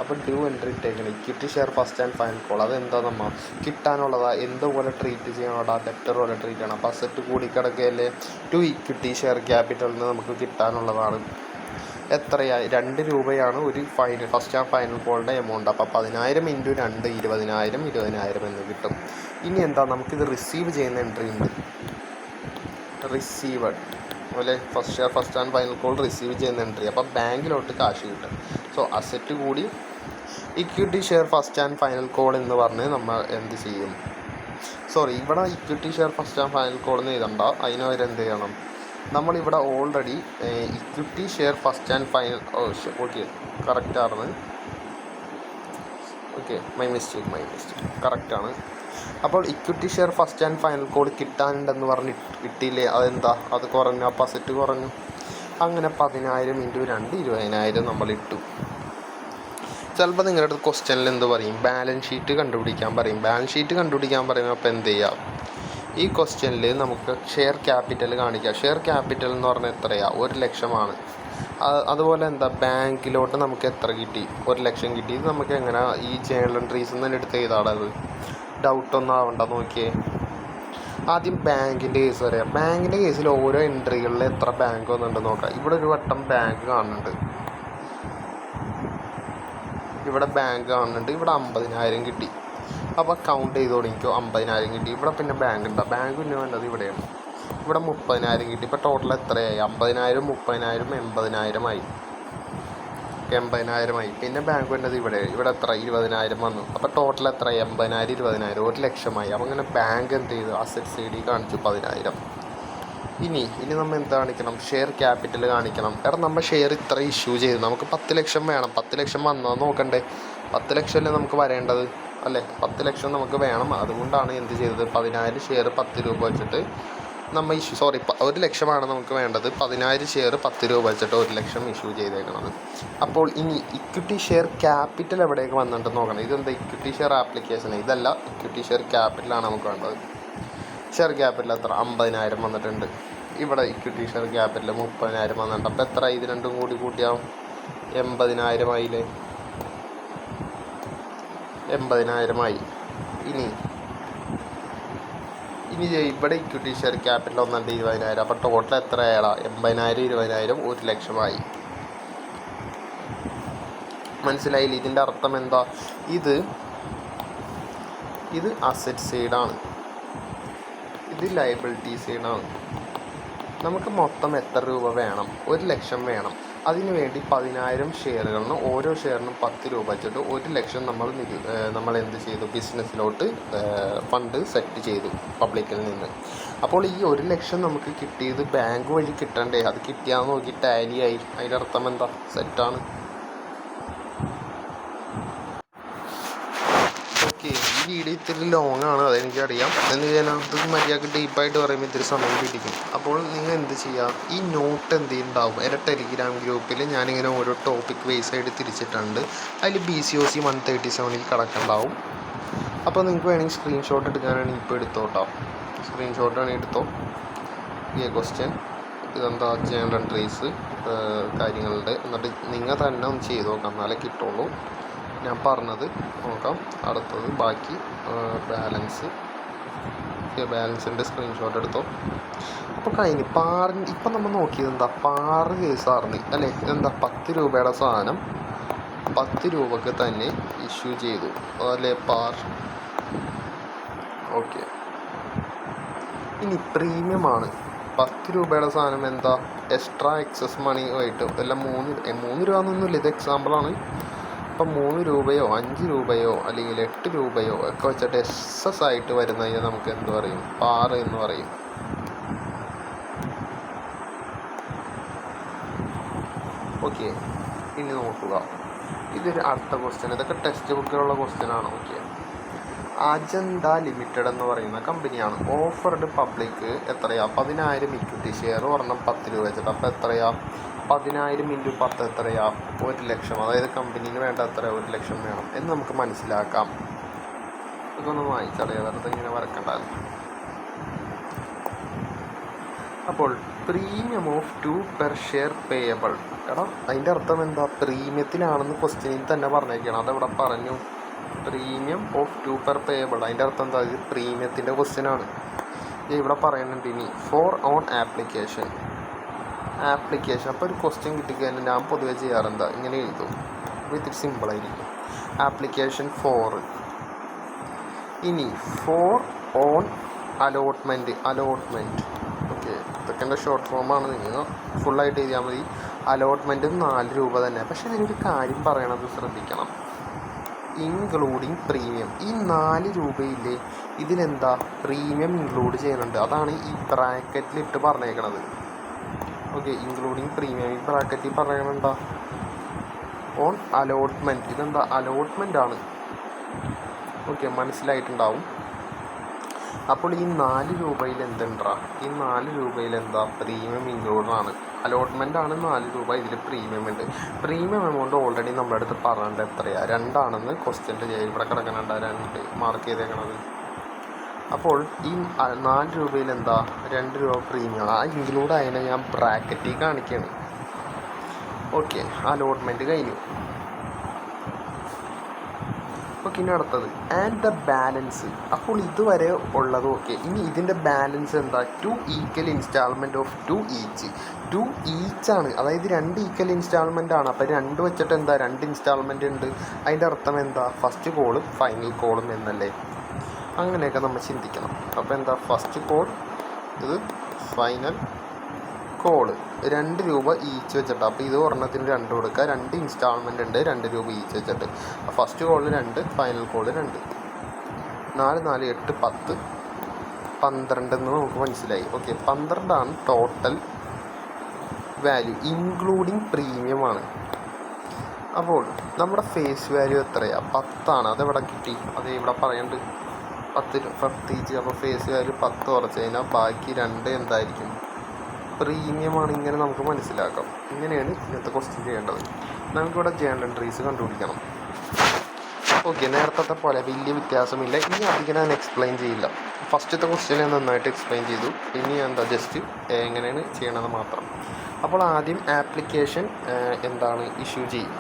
അപ്പോൾ ഡ്യൂ എൻട്രി ഇട്ടേക്കണം, equity share first and final call. അതെന്താ, നമ്മൾ കിട്ടാനുള്ളതാ, എന്തുപോലെ ട്രീറ്റ് ചെയ്യണോടാ, ഡെപ്റ്റർ പോലെ ട്രീറ്റ് ചെയ്യണം. അപ്പോൾ അസറ്റ് കൂടിക്കിടക്കുകയല്ലേ, ടു ഇക്വിറ്റി ഷെയർ ക്യാപിറ്റലിൽ നിന്ന് നമുക്ക് കിട്ടാനുള്ളതാണ്. എത്രയായി, 2 രൂപയാണ് ഒരു ഫസ്റ്റ് ആൻഡ് ഫൈനൽ കോളിൻ്റെ എമൗണ്ട്. അപ്പോൾ 10,000 ഇൻറ്റു 2 20,000 എന്ന് കിട്ടും. ഇനി എന്താ, നമുക്കിത് റിസീവ് ചെയ്യുന്ന എൻട്രി ഉണ്ട്, റിസീവഡ് അതുപോലെ first and final call receive ചെയ്യുന്ന എൻട്രി. അപ്പോൾ ബാങ്കിലോട്ട് കാശ് കിട്ടും. സോ അസറ്റ് കൂടി equity share first and final call എന്ന് പറഞ്ഞ് നമ്മൾ എന്ത് ചെയ്യും, സോറി, ഇവിടെ equity share first and final call എന്ന് എഴുതണ്ട. അതിന് വരെ എന്ത് ചെയ്യണം, നമ്മളിവിടെ already equity share first and final okay കറക്റ്റാണ്. ഓക്കെ മൈ മിസ്റ്റേക്ക് കറക്റ്റാണ്. അപ്പോൾ equity share first and final call കിട്ടാനുണ്ടെന്ന് പറഞ്ഞ് കിട്ടിയില്ലേ, അതെന്താ, അത് കുറഞ്ഞു, ആ അസറ്റ് കുറഞ്ഞു. അങ്ങനെ 10,000 × 2 20,000 നമ്മളിട്ടു. ചിലപ്പോൾ നിങ്ങളുടെ അടുത്ത് ക്വസ്റ്റ്യനിൽ എന്ത് പറയും, ബാലൻസ് ഷീറ്റ് കണ്ടുപിടിക്കാൻ പറയും. ബാലൻസ് ഷീറ്റ് കണ്ടുപിടിക്കാൻ പറയുമ്പോൾ അപ്പോൾ എന്ത് ചെയ്യാം, ഈ ക്വസ്റ്റ്യനിൽ നമുക്ക് ഷെയർ ക്യാപിറ്റൽ കാണിക്കാം. ഷെയർ ക്യാപിറ്റൽ എന്ന് പറഞ്ഞാൽ എത്രയാണ്, 1,00,000 അതുപോലെ എന്താ, ബാങ്കിലോട്ട് നമുക്ക് എത്ര കിട്ടി, 1,00,000 കിട്ടി. ഇത് നമുക്ക് എങ്ങനെ ഈ ജേണൽ എൻട്രീസ് നിന്ന് എടുത്ത് ചെയ്താണത്, ഡൗട്ടൊന്നും ആവണ്ട. നോക്കിയേ, ആദ്യം ബാങ്കിൻ്റെ കേസ് പറയാം. ബാങ്കിൻ്റെ കേസിൽ ഓരോ എൻട്രികളിൽ എത്ര ബാങ്ക് വന്നിട്ടുണ്ടെന്ന് നോക്കാം. ഇവിടെ ഒരു വട്ടം ബാങ്ക് കാണുന്നുണ്ട്, ഇവിടെ ബാങ്ക് കാണുന്നുണ്ട്, ഇവിടെ 50,000 കിട്ടി. അപ്പോൾ കൗണ്ട് ചെയ്ത് തുടങ്ങിക്കോ, 50,000 കിട്ടി. ഇവിടെ പിന്നെ ബാങ്ക് ഉണ്ടോ, ബാങ്ക് പിന്നെ വേണ്ടത് ഇവിടെയാണ്. ഇവിടെ 30,000 കിട്ടി. ഇപ്പോൾ ടോട്ടൽ എത്രയായി, 50,000 30,000 80,000 ആയി. 80,000 ആയി. പിന്നെ ബാങ്ക് വേണ്ടത് ഇവിടെ എത്ര, 20,000 വന്നു. അപ്പോൾ ടോട്ടൽ എത്ര, 80,000 20,000 1,00,000 ആയി. അപ്പോൾ അങ്ങനെ ബാങ്ക് എന്ത് ചെയ്തു, അസറ്റ് സൈഡിൽ കാണിച്ചു 10,000. ഇനി നമ്മൾ എന്ത് കാണിക്കണം, ഷെയർ ക്യാപിറ്റൽ കാണിക്കണം. കാരണം നമ്മൾ ഷെയർ ഇത്ര ഇഷ്യൂ ചെയ്തു, നമുക്ക് 10,00,000 വേണം. 10,00,000 വന്നോ നോക്കണ്ടേ, 10,00,000 അല്ലേ നമുക്ക് വരേണ്ടത്, അല്ലേ, 10,00,000 നമുക്ക് വേണം. അതുകൊണ്ടാണ് എന്ത് ചെയ്തത്, 10,000 ഷെയർ 10 രൂപ വെച്ചിട്ട് നമ്മൾ ഇഷ്യൂ, 1,00,000 നമുക്ക് വേണ്ടത്, 10,000 ഷെയർ 10 രൂപ വെച്ചിട്ട് 1,00,000 ഇഷ്യൂ ചെയ്തേക്കണത്. അപ്പോൾ ഇനി ഇക്വിറ്റി ഷെയർ ക്യാപിറ്റൽ എവിടേക്ക് വന്നിട്ട് നോക്കണം. ഇതെന്താ, ഇക്വിറ്റി ഷെയർ ആപ്ലിക്കേഷൻ, ഇതല്ല, ഇക്വിറ്റി ഷെയർ ക്യാപിറ്റലാണ് നമുക്ക് വേണ്ടത്. ഷെയർ ക്യാപിറ്റൽ എത്ര, 50,000 വന്നിട്ടുണ്ട്. ഇവിടെ ഇക്വിറ്റി ഷെയർ ക്യാപിറ്റൽ 30,000 വന്നിട്ടുണ്ട്. അപ്പോൾ എത്ര, ഇത് രണ്ടും കൂടി കൂട്ടിയാവും 80,000 ആയില്ലേ, 80,000 ആയി. ഇനി ഇവിടെ ഇക്വിറ്റി ഷെയർ ക്യാപിറ്റൽ ഒന്നുണ്ട് 20,000. അപ്പോൾ ടോട്ടൽ എത്ര ആയാലാ, 80,000 20,000 1,00,000 ആയി. മനസ്സിലായില്ല, ഇതിൻ്റെ അർത്ഥം എന്താ, ഇത് അസറ്റ് സൈഡാണ്, ഇത് ലയബിലിറ്റി സൈഡാണ്. നമുക്ക് മൊത്തം എത്ര രൂപ വേണം, 1,00,000 വേണം. അതിനു വേണ്ടി 10,000 ഷെയറുകളിന് ഓരോ ഷെയറിനും 10 രൂപ വെച്ചിട്ട് 1,00,000 നമ്മൾ എന്ത് ചെയ്തു, ബിസിനസ്സിലോട്ട് ഫണ്ട് സെറ്റ് ചെയ്തു പബ്ലിക്കിൽ നിന്ന്. അപ്പോൾ ഈ 1,00,000 നമുക്ക് കിട്ടിയത് ബാങ്ക് വഴി കിട്ടണ്ടേ, അത് കിട്ടിയാന്ന് നോക്കി ടാലിയായി. അതിൻ്റെ അർത്ഥം എന്താ, സെറ്റാണ്. ഓക്കെ, ഈ വീഡിയോ ഇത്തിരി ലോങ് ആണ്, അതെനിക്കറിയാം. എന്ന് ഞാനത് മര്യാദക്ക് ഡീപ്പായിട്ട് പറയുമ്പോൾ ഇത്തിരി സമയം പിടിക്കും. അപ്പോൾ നിങ്ങൾ എന്ത് ചെയ്യുക, ഈ നോട്ട് എന്ത് ഉണ്ടാവും, എൻ്റെ ടെലിഗ്രാം ഗ്രൂപ്പിൽ ഞാനിങ്ങനെ ഓരോ ടോപ്പിക് ബേസ് ആയിട്ട് തിരിച്ചിട്ടുണ്ട്. അതിൽ BCOC 137 കിടക്കുന്നുണ്ടാവും. അപ്പോൾ നിങ്ങൾക്ക് വേണമെങ്കിൽ സ്ക്രീൻഷോട്ട് എടുക്കാനാണെങ്കിൽ ഇപ്പോൾ എടുത്തോട്ടോ, സ്ക്രീൻഷോട്ട് ആണെങ്കിൽ എടുത്തോ. ഈ ക്വസ്റ്റ്യൻ ഇതെന്താ, ജേണൽ എൻട്രീസ് കാര്യങ്ങളുടെ, എന്നിട്ട് നിങ്ങൾ തന്നെ ഒന്ന് ചെയ്ത് നോക്കാം, എന്നാലേ കിട്ടുള്ളൂ. ഞാൻ പറഞ്ഞത് നോക്കാം. അടുത്തത് ബാക്കി ബാലൻസിൻ്റെ സ്ക്രീൻഷോട്ട് എടുത്തോ. അപ്പോൾ കഴിഞ്ഞ് ഇപ്പം നമ്മൾ നോക്കിയത് എന്താ, പാറ് കേസാർന്ന് അല്ലേ, എന്താ 10 രൂപയുടെ സാധനം 10 രൂപക്ക് തന്നെ ഇഷ്യൂ ചെയ്തു, അതല്ലേ പാർ. ഓക്കെ, ഇനി പ്രീമിയമാണ്. 10 രൂപയുടെ സാധനം എന്താ, എക്സ്ട്രാ എക്സസ് മണി ആയിട്ട് എല്ലാം 3 രൂപ എന്നൊന്നുമില്ല, ഇത് എക്സാമ്പിളാണ്. ഇപ്പം 3 രൂപയോ 5 രൂപയോ അല്ലെങ്കിൽ 8 രൂപയോ ഒക്കെ വെച്ചിട്ട് എക്സസ് ആയിട്ട് വരുന്നതിന് നമുക്ക് എന്ത് പറയും, പാറ് എന്ന് പറയും. ഓക്കെ, ഇനി നോക്കുക, ഇതൊരു അടുത്ത ക്വസ്റ്റ്യൻ, ഇതൊക്കെ ടെക്സ്റ്റ് ബുക്കിലുള്ള ക്വസ്റ്റ്യനാണ്. ഓക്കെ, അജന്ത ലിമിറ്റഡ് എന്ന് പറയുന്ന കമ്പനിയാണ്. ഓഫർഡ് പബ്ലിക് എത്രയാ, 10,000 ഇക്വിറ്റി ഷെയർ ഒരെണ്ണം 10 രൂപ വെച്ചിട്ട്. അപ്പോൾ എത്രയാ, 10,000 × 10 എത്രയാ, 1,00,000. അതായത് കമ്പനീന് വേണ്ട എത്ര, 1,00,000 വേണം എന്ന് നമുക്ക് മനസ്സിലാക്കാം. ഇതൊന്നും വായിച്ചറിയാം, വെറുതെ ഇങ്ങനെ വരക്കണ്ടല്ലോ. അപ്പോൾ premium of 2 per share payable, എടാ അതിൻ്റെ അർത്ഥം എന്താ, പ്രീമിയത്തിലാണെന്ന് ക്വസ്റ്റ്യനിൽ തന്നെ പറഞ്ഞേക്കണം. അതവിടെ പറഞ്ഞു, പ്രീമിയം ഓഫ് 2 പെർ പേയബിൾ. അതിൻ്റെ അർത്ഥം എന്താ, ഇത് പ്രീമിയത്തിൻ്റെ ക്വസ്റ്റ്യനാണ്. ഇവിടെ പറയുന്നുണ്ട് ഇനി ഫോർ ഓൺ ആപ്ലിക്കേഷൻ. അപ്പോൾ ഒരു ക്വസ്റ്റ്യൻ കിട്ടിക്കഴിഞ്ഞാൽ ഞാൻ പൊതുവെ ചെയ്യാറെന്താ, ഇങ്ങനെ എഴുതും, ഇത്തിരി സിമ്പിളായിരിക്കും. ആപ്ലിക്കേഷൻ 4. ഇനി 4 ഓൺ അലോട്ട്മെൻറ്റ്. ഓക്കെ, ഇതൊക്കെ എൻ്റെ ഷോർട്ട് ഫോമാണ്, നിങ്ങൾ ഫുള്ളായിട്ട് എഴുതിയാൽ മതി. അലോട്ട്മെൻറ്റ് 4 രൂപ തന്നെ. പക്ഷേ ഇതിനൊരു കാര്യം പറയണത് ശ്രദ്ധിക്കണം, ഇൻക്ലൂഡിങ് പ്രീമിയം. ഈ 4 രൂപയില്ലേ, ഇതിലെന്താ പ്രീമിയം ഇൻക്ലൂഡ് ചെയ്യുന്നുണ്ട്. അതാണ് ഈ ബ്രാക്കറ്റിൽ ഇട്ട് പറഞ്ഞേക്കണത്. ഓക്കെ, ഇൻക്ലൂഡിങ് പ്രീമിയം ഈ ബ്രാക്കറ്റിൽ പറയുന്നത് എന്താ, ഓൺ അലോട്ട്മെൻറ്റ്. ഇതെന്താ അലോട്ട്മെൻ്റ് ആണ്. ഓക്കെ, മനസ്സിലായിട്ടുണ്ടാവും. അപ്പോൾ ഈ 4 രൂപയിൽ എന്തുണ്ടാ, ഈ 4 രൂപയിൽ എന്താ പ്രീമിയം ഇൻക്ലൂഡാണ്. അലോട്ട്മെൻ്റ് ആണ് 4 രൂപ, ഇതിൽ പ്രീമിയം ഉണ്ട്. പ്രീമിയം എമൗണ്ട് ഓൾറെഡി നമ്മുടെ അടുത്ത് പറഞ്ഞിട്ട് എത്രയാണ്, 2 ആണെന്ന് ക്വസ്റ്റ്യൻ്റെ ഇവിടെ കിടക്കണുണ്ട്, 2 മാർക്ക് ചെയ്തേക്കണത്. അപ്പോൾ ഈ 4 രൂപയിൽ എന്താ 2 രൂപ പ്രീമിയം, ആ ഇൻക്ലൂഡ് ആയതിനെ ഞാൻ ബ്രാക്കറ്റിൽ കാണിക്കുകയാണ്. ഓക്കെ, അലോട്ട്മെൻറ്റ് കഴിഞ്ഞു. ഓക്കെ, ഇനി അടുത്തത് ആൻഡ് ദ ബാലൻസ്. അപ്പോൾ ഇതുവരെ ഉള്ളത് ഓക്കെ. ഇനി ഇതിൻ്റെ ബാലൻസ് എന്താ, 2 ഈക്വൽ ഇൻസ്റ്റാൾമെൻറ്റ് ഓഫ് 2 ഈച്ച്. 2 ഈച്ചാണ്, അതായത് 2 ഈക്വൽ ഇൻസ്റ്റാൾമെൻ്റ് ആണ്. അപ്പോൾ 2 വെച്ചിട്ട് എന്താ 2 ഇൻസ്റ്റാൾമെൻ്റ് ഉണ്ട്. അതിൻ്റെ അർത്ഥം എന്താ, ഫസ്റ്റ് കോളും ഫൈനൽ കോളും എന്നല്ലേ. അങ്ങനെയൊക്കെ നമ്മൾ ചിന്തിക്കണം. അപ്പോൾ എന്താ, ഫസ്റ്റ് കോൾ, ഇത് ഫൈനൽ കോള്, 2 രൂപ ഈച്ച് വെച്ചിട്ട്. അപ്പോൾ ഇത് ഒരെണ്ണത്തിന് 2 കൊടുക്കുക, 2 ഇൻസ്റ്റാൾമെൻ്റ് ഉണ്ട്, 2 രൂപ ഈച്ച് വെച്ചിട്ട്. ഫസ്റ്റ് കോളിൽ 2, ഫൈനൽ കോളിൽ 2. 4 4 8 10 12 എന്ന് നമുക്ക് മനസ്സിലായി. ഓക്കെ, 12 ആണ് ടോട്ടൽ വാല്യൂ, ഇൻക്ലൂഡിങ് പ്രീമിയമാണ്. അപ്പോൾ നമ്മുടെ ഫേസ് വാല്യൂ എത്രയാണ്, 10 ആണ്. അതെവിടെ കിട്ടി, അത് ഇവിടെ പറയുന്നുണ്ട് 10 ഈച്ച്. അപ്പോൾ ഫേസ് വാല്യൂ 10 കുറച്ച് കഴിഞ്ഞാൽ ബാക്കി 2 എന്തായിരിക്കും, പ്രീമിയമാണ്. ഇങ്ങനെ നമുക്ക് മനസ്സിലാക്കാം. ഇങ്ങനെയാണ് ഇന്നത്തെ ക്വസ്റ്റ്യൻ ചെയ്യേണ്ടത്. നമുക്കിവിടെ ജേണൽ എൻട്രീസ് കണ്ടുപിടിക്കണം. ഓക്കെ, നേരത്തെ പോലെ വലിയ വ്യത്യാസമില്ല. ഇനി അധികം ഞാൻ എക്സ്പ്ലെയിൻ ചെയ്യില്ല. ഫസ്റ്റത്തെ ക്വസ്റ്റ്യൻ ഞാൻ നന്നായിട്ട് എക്സ്പ്ലെയിൻ ചെയ്തു. ഇനി എന്താ ജസ്റ്റ് എങ്ങനെയാണ് ചെയ്യണത് മാത്രം. അപ്പോൾ ആദ്യം ആപ്ലിക്കേഷൻ എന്താണ് ഇഷ്യൂ ചെയ്യും,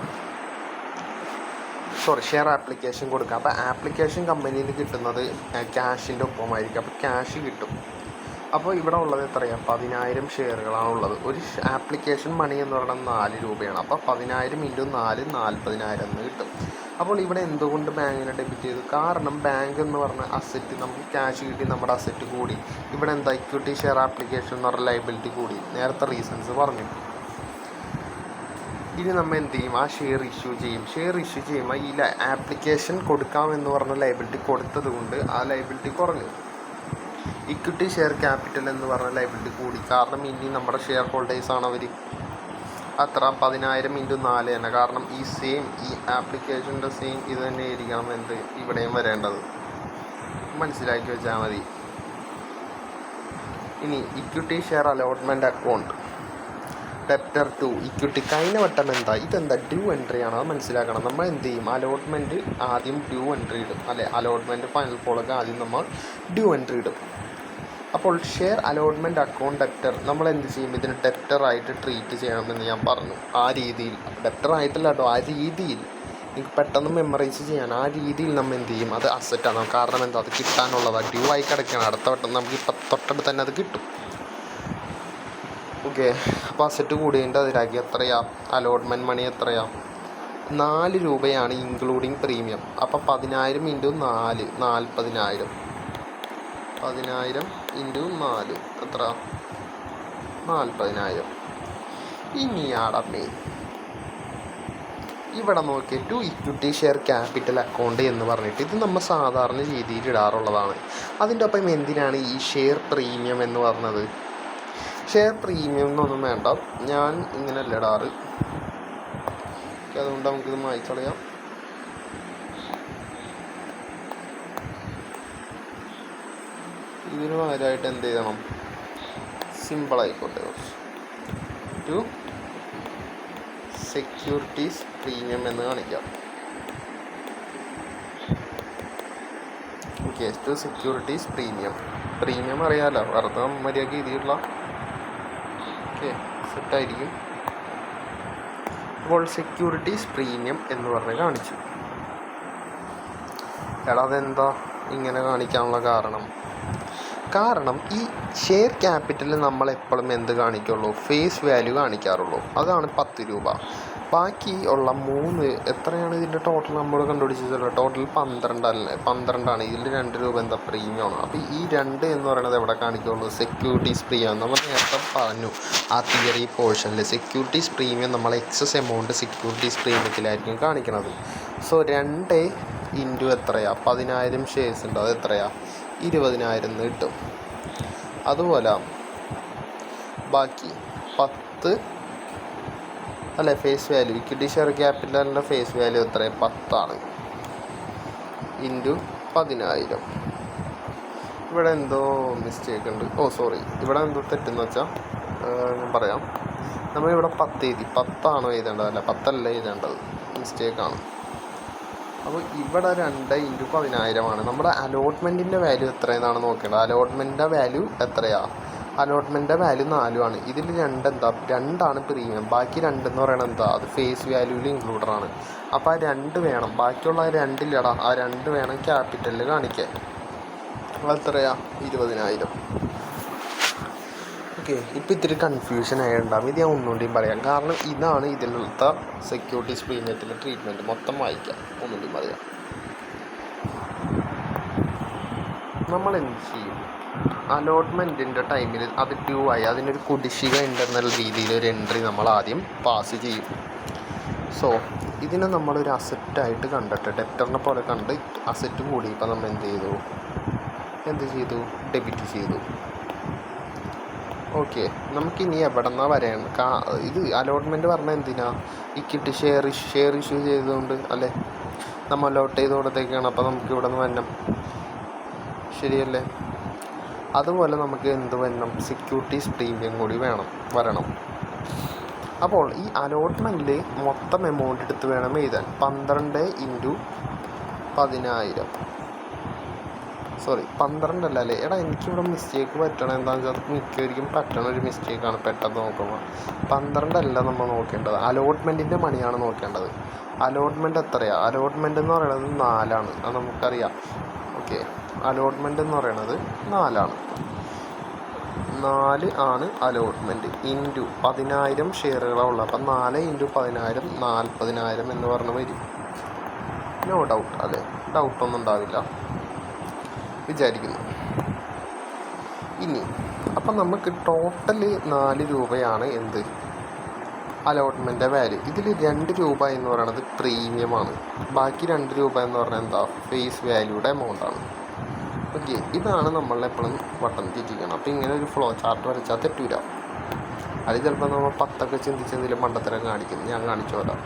ഷെയർ ആപ്ലിക്കേഷൻ കൊടുക്കുക. അപ്പോൾ ആപ്ലിക്കേഷൻ കമ്പനിയിൽ കിട്ടുന്നത് ക്യാഷിൻ്റെ ഒപ്പമായിരിക്കും. അപ്പോൾ ക്യാഷ് കിട്ടും. അപ്പോൾ ഇവിടെ ഉള്ളത് എത്രയാണ്, 10,000 ഷെയറുകളാണുള്ളത്. ഒരു ആപ്ലിക്കേഷൻ മണി എന്ന് പറയുന്നത് 4 രൂപയാണ്. അപ്പോൾ 10,000 × 4 40,000 എന്ന് കിട്ടും. അപ്പോൾ ഇവിടെ എന്തുകൊണ്ട് ബാങ്കിനെ ഡെബിറ്റ് ചെയ്തു, കാരണം ബാങ്ക് എന്ന് പറഞ്ഞ അസറ്റ്, നമുക്ക് ക്യാഷ് കിട്ടി, നമ്മുടെ അസറ്റ് കൂടി. ഇവിടെ എന്താ ഇക്വിറ്റി ഷെയർ ആപ്ലിക്കേഷൻ എന്ന് പറഞ്ഞ ലയബിലിറ്റി കൂടി. നേരത്തെ റീസൺസ് പറഞ്ഞു. ഇനി നമ്മൾ എന്ത് ചെയ്യും, ആ ഷെയർ ഇഷ്യൂ ചെയ്യും. ഷെയർ ഇഷ്യൂ ചെയ്യുമ്പോൾ ഈ ആപ്ലിക്കേഷൻ കൊടുക്കാമെന്ന് പറഞ്ഞ ലയബിലിറ്റി കൊടുത്തത് കൊണ്ട് ആ ലയബിലിറ്റി കുറഞ്ഞു. ഇക്വിറ്റി ഷെയർ ക്യാപിറ്റൽ എന്ന് പറഞ്ഞ ലയബിലിറ്റി കൂടി, കാരണം ഇനി നമ്മുടെ ഷെയർ ഹോൾഡേഴ്സാണ് അവർ. അത്ര 10,000 × 4 തന്നെ, കാരണം ഈ ആപ്ലിക്കേഷൻ്റെ സെയിം ഇത് തന്നെ ആയിരിക്കണം എന്ത് ഇവിടെയും വരേണ്ടത്. മനസ്സിലാക്കി വെച്ചാൽ മതി. ഇനി equity share allotment account debtor to equity. കഴിഞ്ഞ വട്ടം എന്താ, ഇതെന്താ ഡ്യൂ എൻട്രി ആണ്, അത് മനസ്സിലാക്കണം. നമ്മൾ എന്ത് ചെയ്യും, അലോട്ട്മെൻറ്റ് ആദ്യം ഡ്യൂ എൻട്രി ഇടും, അല്ലെ. അലോട്ട്മെൻറ്റ് ഫൈനൽ കോളൊക്കെ ആദ്യം നമ്മൾ ഡ്യൂ എൻട്രി ഇടും. അപ്പോൾ ഷെയർ അലോട്ട്മെൻറ്റ് അക്കൗണ്ട് ഡെപ്റ്റർ നമ്മൾ എന്ത് ചെയ്യും, ഇതിന് ഡെപ്റ്ററായിട്ട് ട്രീറ്റ് ചെയ്യണമെന്ന് ഞാൻ പറഞ്ഞു. ആ രീതിയിൽ, ഡെപ്റ്ററായിട്ടല്ല കേട്ടോ, ആ രീതിയിൽ എനിക്ക് പെട്ടെന്ന് മെമ്മറൈസ് ചെയ്യാൻ, ആ രീതിയിൽ നമ്മൾ എന്ത് ചെയ്യും, അത് അസറ്റാണ്. കാരണം എന്താ, അത് കിട്ടാനുള്ളതാണ്, ഡ്യൂ ആയി കിടക്കുകയാണ്. അടുത്ത വട്ടം നമുക്ക് ഇപ്പം തൊട്ടടുത്ത് തന്നെ അത് കിട്ടും. ഓക്കെ, അപ്പോൾ അസറ്റ് കൂടിയതിൻ്റെ അതിലാക്കി എത്രയാ, അലോട്ട്മെൻറ്റ് മണി എത്രയാ, 4 രൂപയാണ് ഇൻക്ലൂഡിങ് പ്രീമിയം. അപ്പോൾ 10,000 × 4 40,000. 10,000 × 4 എത്ര, 40,000. ഇനിയാണ് മെയിൻ. ഇവിടെ നോക്കിയിട്ട് ഇക്വിറ്റി ഷെയർ ക്യാപിറ്റൽ അക്കൗണ്ട് എന്ന് പറഞ്ഞിട്ട് ഇത് നമ്മൾ സാധാരണ രീതിയിൽ ഇടാറുള്ളതാണ്. അതിൻ്റെ ഒപ്പം എന്തിനാണ് ഈ ഷെയർ പ്രീമിയം എന്ന് പറഞ്ഞത്. ഷെയർ പ്രീമിയം എന്നൊന്നും വേണ്ട, ഞാൻ ഇങ്ങനെയല്ല ഇടാറ്. അതുകൊണ്ട് നമുക്കിത് മായ്ച്ചളയാം. ഇതിന് പകരമായിട്ട് എന്ത് ചെയ്യണം, സിമ്പിളായിക്കോട്ടെ, ടു സെക്യൂരിറ്റീസ് പ്രീമിയം എന്ന് കാണിക്കാം. ഓക്കെ, ടു സെക്യൂരിറ്റീസ് പ്രീമിയം അറിയാമല്ലോ, വെറുതെ മര്യാദയ്ക്ക് എഴുതിയിട്ടുള്ള. ഓക്കെ, സെറ്റായിരിക്കും. അപ്പോൾ സെക്യൂരിറ്റീസ് പ്രീമിയം എന്ന് പറഞ്ഞ് കാണിച്ചു. എടാ അതെന്താ ഇങ്ങനെ കാണിക്കാനുള്ള കാരണം ഈ ഷെയർ ക്യാപിറ്റലിൽ നമ്മൾ എപ്പോഴും എന്ത് കാണിക്കുള്ളൂ, ഫേസ് വാല്യൂ കാണിക്കാറുള്ളൂ. അതാണ് 10 രൂപ. ബാക്കി ഉള്ള 3 എത്രയാണ് ഇതിൻ്റെ ടോട്ടൽ നമ്മൾ കണ്ടുപിടിച്ചത്, ടോട്ടൽ 12 അല്ലേ, 12ആണ്. ഇതിൽ 2 രൂപ എന്താ പ്രീമിയമാണ്. അപ്പോൾ ഈ 2 എന്ന് പറയുന്നത് എവിടെ കാണിക്കുള്ളൂ, സെക്യൂരിറ്റീസ് പ്രീമിയം. നമ്മൾ നേരത്തെ പറഞ്ഞു ആ തിയറി പോർഷനിൽ, സെക്യൂരിറ്റീസ് പ്രീമിയം നമ്മൾ എക്സസ് എമൗണ്ട് സെക്യൂരിറ്റീസ് പ്രീമിയത്തിലായിരിക്കും കാണിക്കുന്നത്. സോ 2 × എത്രയാണ്, 10,000 ഷെയർസ് ഉണ്ട്, അത് എത്രയാണ് 20,000 കിട്ടും. അതുപോലെ ബാക്കി 10 അല്ലേ ഫേസ് വാല്യൂ, ഇക്വിറ്റി ഷെയർ ക്യാപിറ്റലിൻ്റെ ഫേസ് വാല്യൂ എത്ര 10 ഇൻറ്റു 10,000. ഇവിടെ എന്തോ മിസ്റ്റേക്ക് ഉണ്ട്. സോറി, ഇവിടെ എന്തോ തെറ്റെന്ന് വെച്ചാൽ ഞാൻ പറയാം. നമ്മളിവിടെ 10 എഴുതി, 10 എഴുതേണ്ടത്, അല്ല 10 എഴുതേണ്ടത്, മിസ്റ്റേക്കാണ്. അപ്പോൾ ഇവിടെ 2 ഇൻറ്റു 10,000 നമ്മുടെ അലോട്ട്മെൻറ്റിൻ്റെ വാല്യൂ എത്രയെന്നാണ് നോക്കേണ്ടത്. അലോട്ട്മെൻറ്റിൻ്റെ വാല്യൂ എത്രയാണ്? അലോട്ട്മെൻറ്റിൻ്റെ വാല്യൂ 4. ഇതിൽ 2 പ്രീമിയം, ബാക്കി 2 എന്ന് പറയുന്നത് എന്താ, അത് ഫേസ് വാല്യൂവിൽ ഇൻക്ലൂഡറാണ്. അപ്പോൾ ആ 2 വേണം, ബാക്കിയുള്ള 2 ഇല്ലടാ, ആ 2 വേണം ക്യാപിറ്റലിൽ കാണിക്കാൻ. അതെത്രയാ? 20,000. ഓക്കെ, ഇപ്പോൾ ഇത്തിരി കൺഫ്യൂഷൻ ആയിട്ടുണ്ടാകും. ഇത് ഞാൻ ഒന്നുകൂടിയും പറയാം, കാരണം ഇതാണ് ഇതിലുള്ള സെക്യൂരിറ്റീസ് പ്രീമിയത്തിൻ്റെ ട്രീറ്റ്മെൻറ്റ്. മൊത്തം വായിക്കാം, ഒന്നുകൂടിയും പറയാം. നമ്മൾ എന്ത് ചെയ്യും? അലോട്ട്മെൻറ്റിൻ്റെ ടൈമിൽ അത് ഡ്യൂ ആയി, അതിനൊരു കുടിശ്ശിക ഉണ്ടെന്നുള്ള രീതിയിൽ ഒരു എൻട്രി നമ്മൾ ആദ്യം പാസ് ചെയ്യും. സോ ഇതിനെ നമ്മളൊരു അസറ്റായിട്ട് കണ്ടിട്ട്, ഡെപ്റ്ററിനെ പോലെ കണ്ട് അസറ്റ് കൂടിയപ്പോൾ നമ്മൾ എന്ത് ചെയ്തു? ഡെബിറ്റ് ചെയ്തു. ഓക്കെ, നമുക്കിനി എവിടെ നിന്നാണ് വരേണ്ട? ഇത് അലോട്ട്മെൻറ്റ് പറഞ്ഞാൽ എന്തിനാ? ഇക്വിറ്റി ഷെയർ ഇഷ്യൂ ചെയ്തുകൊണ്ട് അല്ലേ, നമ്മൾ അലോട്ട് ചെയ്ത് കൊടുത്തേക്കാണ്. അപ്പോൾ നമുക്ക് ഇവിടെ നിന്ന് വരണം, ശരിയല്ലേ? അതുപോലെ നമുക്ക് എന്ത് വരണം? സെക്യൂരിറ്റീസ് പ്രീമിയം കൂടി വരണം. അപ്പോൾ ഈ അലോട്ട്മെൻറ്റിൽ മൊത്തം എമൗണ്ട് എടുത്ത് വേണം എഴുതാൻ. 12 ഇൻറ്റു 10,000. സോറി, 12 അല്ല അല്ലേ? എടാ, എനിക്കിവിടെ മിസ്റ്റേക്ക് പറ്റണം. എന്താണെന്ന് വെച്ചാൽ അത് മിക്കവർക്കും പറ്റണ ഒരു മിസ്റ്റേക്കാണ് പെട്ടെന്ന് നോക്കുമ്പോൾ. 12 അല്ല നമ്മൾ നോക്കേണ്ടത്, അലോട്ട്മെൻറ്റിൻ്റെ മണിയാണ് നോക്കേണ്ടത്. അലോട്ട്മെൻറ്റ് എത്രയാണ്? അലോട്ട്മെൻറ്റ് എന്ന് പറയുന്നത് 4. അത് നമുക്കറിയാം. ഓക്കെ, അലോട്ട്മെൻറ്റ് എന്ന് പറയുന്നത് 4. 4 ആണ് അലോട്ട്മെൻറ്റ്. ഇൻറ്റു 10,000 ഷെയറുകളാണ് ഉള്ളത്. അപ്പം 4 ഇൻറ്റു 10,000 40,000 എന്ന് പറഞ്ഞ് വരും. നോ ഡൗട്ട് അല്ലേ? ഡൗട്ടൊന്നും ഉണ്ടാവില്ല വിചാരിക്കുന്നു. ഇനി അപ്പം നമുക്ക് ടോട്ടൽ 4 രൂപയാണ് എന്ത് അലോട്ട്മെൻറ്റ് വാല്യൂ. ഇതിൽ 2 രൂപ എന്ന് പറയുന്നത് പ്രീമിയമാണ്, ബാക്കി 2 രൂപ എന്ന് പറഞ്ഞാൽ എന്താ? ഫേസ് വാല്യൂയുടെ എമൗണ്ടാണ്. ഓക്കെ, ഇതാണ് നമ്മളെപ്പോഴും വട്ടം തിരിക്കണം. അപ്പോൾ ഇങ്ങനെ ഒരു ഫ്ലോ ചാർട്ട് വരച്ചാൽ തെറ്റൂല. അത് ചിലപ്പോൾ നമ്മൾ 10 ചിന്തിച്ചെന്തെങ്കിലും മണ്ടത്തരം കാണിക്കും, ഞാൻ കാണിച്ചു തരാം.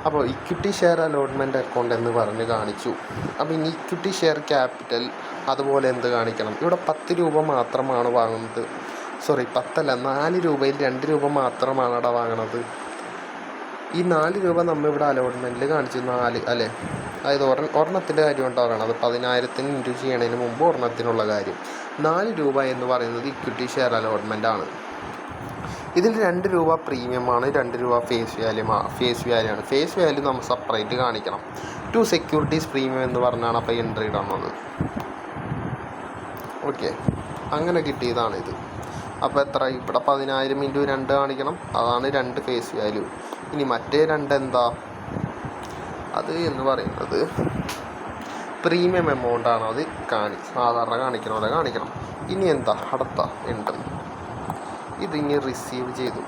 അപ്പോൾ ഇക്വിറ്റി ഷെയർ അലോട്ട്മെൻറ്റ് അക്കൗണ്ട് എന്ന് പറഞ്ഞ് കാണിച്ചു. അപ്പോൾ ഇനി ഇക്വിറ്റി ഷെയർ ക്യാപിറ്റൽ അതുപോലെ എന്ത് കാണിക്കണം? ഇവിടെ 10 രൂപ മാത്രമാണ് വാങ്ങുന്നത്. സോറി, 10 അല്ല, 4 രൂപയിൽ 2 രൂപ മാത്രമാണ് അവിടെ വാങ്ങണത്. ഈ 4 രൂപ നമ്മളിവിടെ അലോട്ട്മെൻറ്റിൽ കാണിച്ചു 4 അല്ലേ? അതായത് ഒരെണ്ണത്തിൻ്റെ കാര്യം പറയണത് 10,000 ഇൻറ്റു ചെയ്യണതിന് മുമ്പ് ഒരെണ്ണത്തിനുള്ള കാര്യം. 4 രൂപ എന്ന് പറയുന്നത് ഇക്വിറ്റി ഷെയർ അലോട്ട്മെൻ്റ് ആണ്. ഇതിൽ 2 രൂപ പ്രീമിയമാണ്, 2 രൂപ ഫേസ് വാല്യൂ ആണ്. ഫേസ് വാല്യൂ നമ്മൾ സെപ്പറേറ്റ് കാണിക്കണം. 2 സെക്യൂരിറ്റീസ് പ്രീമിയം എന്ന് പറഞ്ഞാണ് അപ്പോൾ എൻട്രി ഇടുന്നത്. ഓക്കെ, അങ്ങനെ കിട്ടിയതാണിത്. അപ്പോൾ എത്ര? ഇവിടെ 10,000 ഇൻറ്റു 2 കാണിക്കണം, അതാണ് 2 ഫേസ് വാല്യൂ. ഇനി മറ്റേ 2 എന്താ? അത് എന്ന് പറയുന്നത് പ്രീമിയം എമൗണ്ട് ആണ്. അത് സാധാരണ കാണിക്കണം. ഇനി എന്താ അടുത്ത എൻട്രി? ഇതിനി റിസീവ് ചെയ്തു.